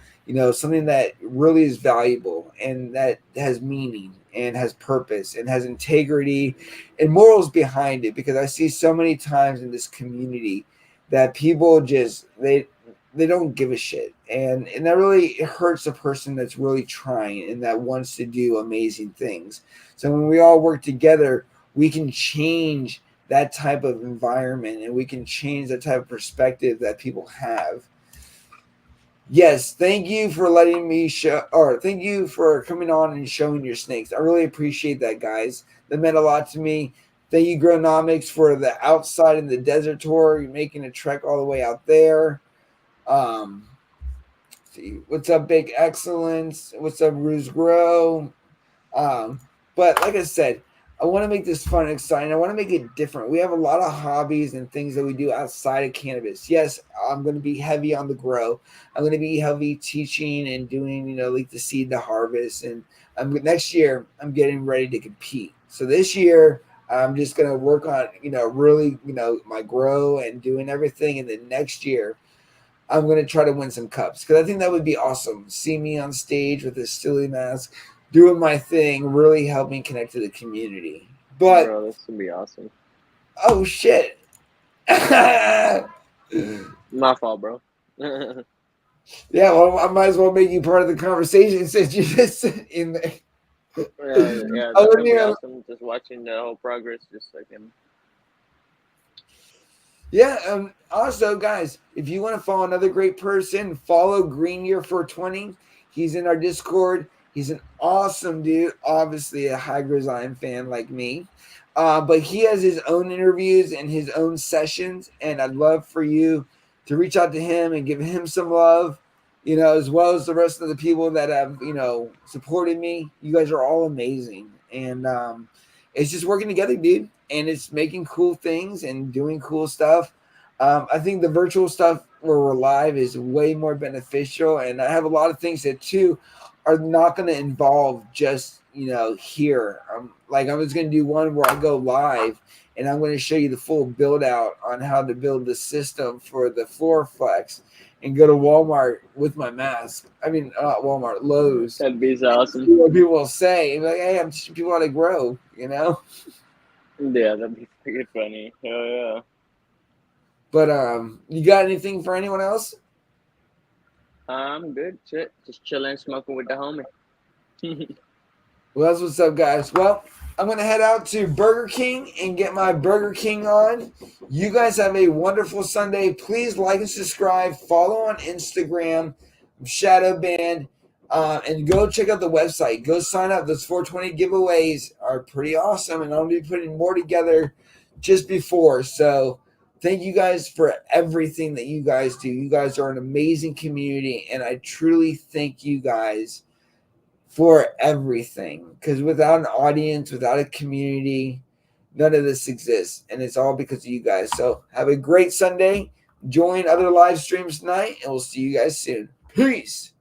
something that really is valuable and that has meaning and has purpose and has integrity and morals behind it, because I see so many times in this community that people just they don't give a shit, and that really hurts a person that's really trying and that wants to do amazing things. So when we all work together, we can change that type of environment and we can change that type of perspective that people have. Yes, thank you for letting me show, or thank you for coming on and showing your snakes. I really appreciate that, guys. That meant a lot to me. Thank you, Gronomics, for the outside in the desert tour. You're making a trek all the way out there. See, what's up, Big Excellence? What's up, Ruse Grow? But like I said, I want to make this fun and exciting. I want to make it different. We have a lot of hobbies and things that we do outside of cannabis. Yes, I'm going to be heavy on the grow. I'm going to be heavy teaching and doing, like the seed to harvest. And next year, I'm getting ready to compete. So this year, I'm just going to work on, really, my grow and doing everything. And then next year, I'm going to try to win some cups, because I think that would be awesome. See me on stage with this silly mask, doing my thing, really help me connect to the community. But, bro, this would be awesome. oh, shit. My fault, bro. Yeah, well, I might as well make you part of the conversation since you just in there. Yeah, that's gonna be awesome. Just watching the whole progress, just like him. Yeah, also, guys, if you want to follow another great person, follow Green Year 420. He's in our Discord. He's an awesome dude, obviously a High Grizzlion fan like me. But he has his own interviews and his own sessions, and I'd love for you to reach out to him and give him some love, as well as the rest of the people that have, supported me. You guys are all amazing. And it's just working together, dude. And it's making cool things and doing cool stuff. I think the virtual stuff where we're live is way more beneficial. And I have a lot of things that, too, are not going to involve just, here. Like I was going to do one where I go live and I'm going to show you the full build out on how to build the system for the floor flex and go to Walmart with my mask. I mean, not Walmart, Lowe's. That'd be awesome. What people will say, like, hey, I'm teaching people how to grow, Yeah, that'd be pretty funny. Hell yeah. But you got anything for anyone else? I'm good. Shit. Just chilling, smoking with the homie. Well, that's what's up, guys. Well, I'm going to head out to Burger King and get my Burger King on. You guys have a wonderful Sunday. Please like and subscribe. Follow on Instagram, Shadow Band, and go check out the website. Go sign up. Those 420 giveaways are pretty awesome, and I'm going to be putting more together just before. So thank you guys for everything that you guys do. You guys are an amazing community, and I truly thank you guys for everything, because without an audience, without a community, none of this exists, and it's all because of you guys. So have a great Sunday. Join other live streams tonight, and we'll see you guys soon. Peace.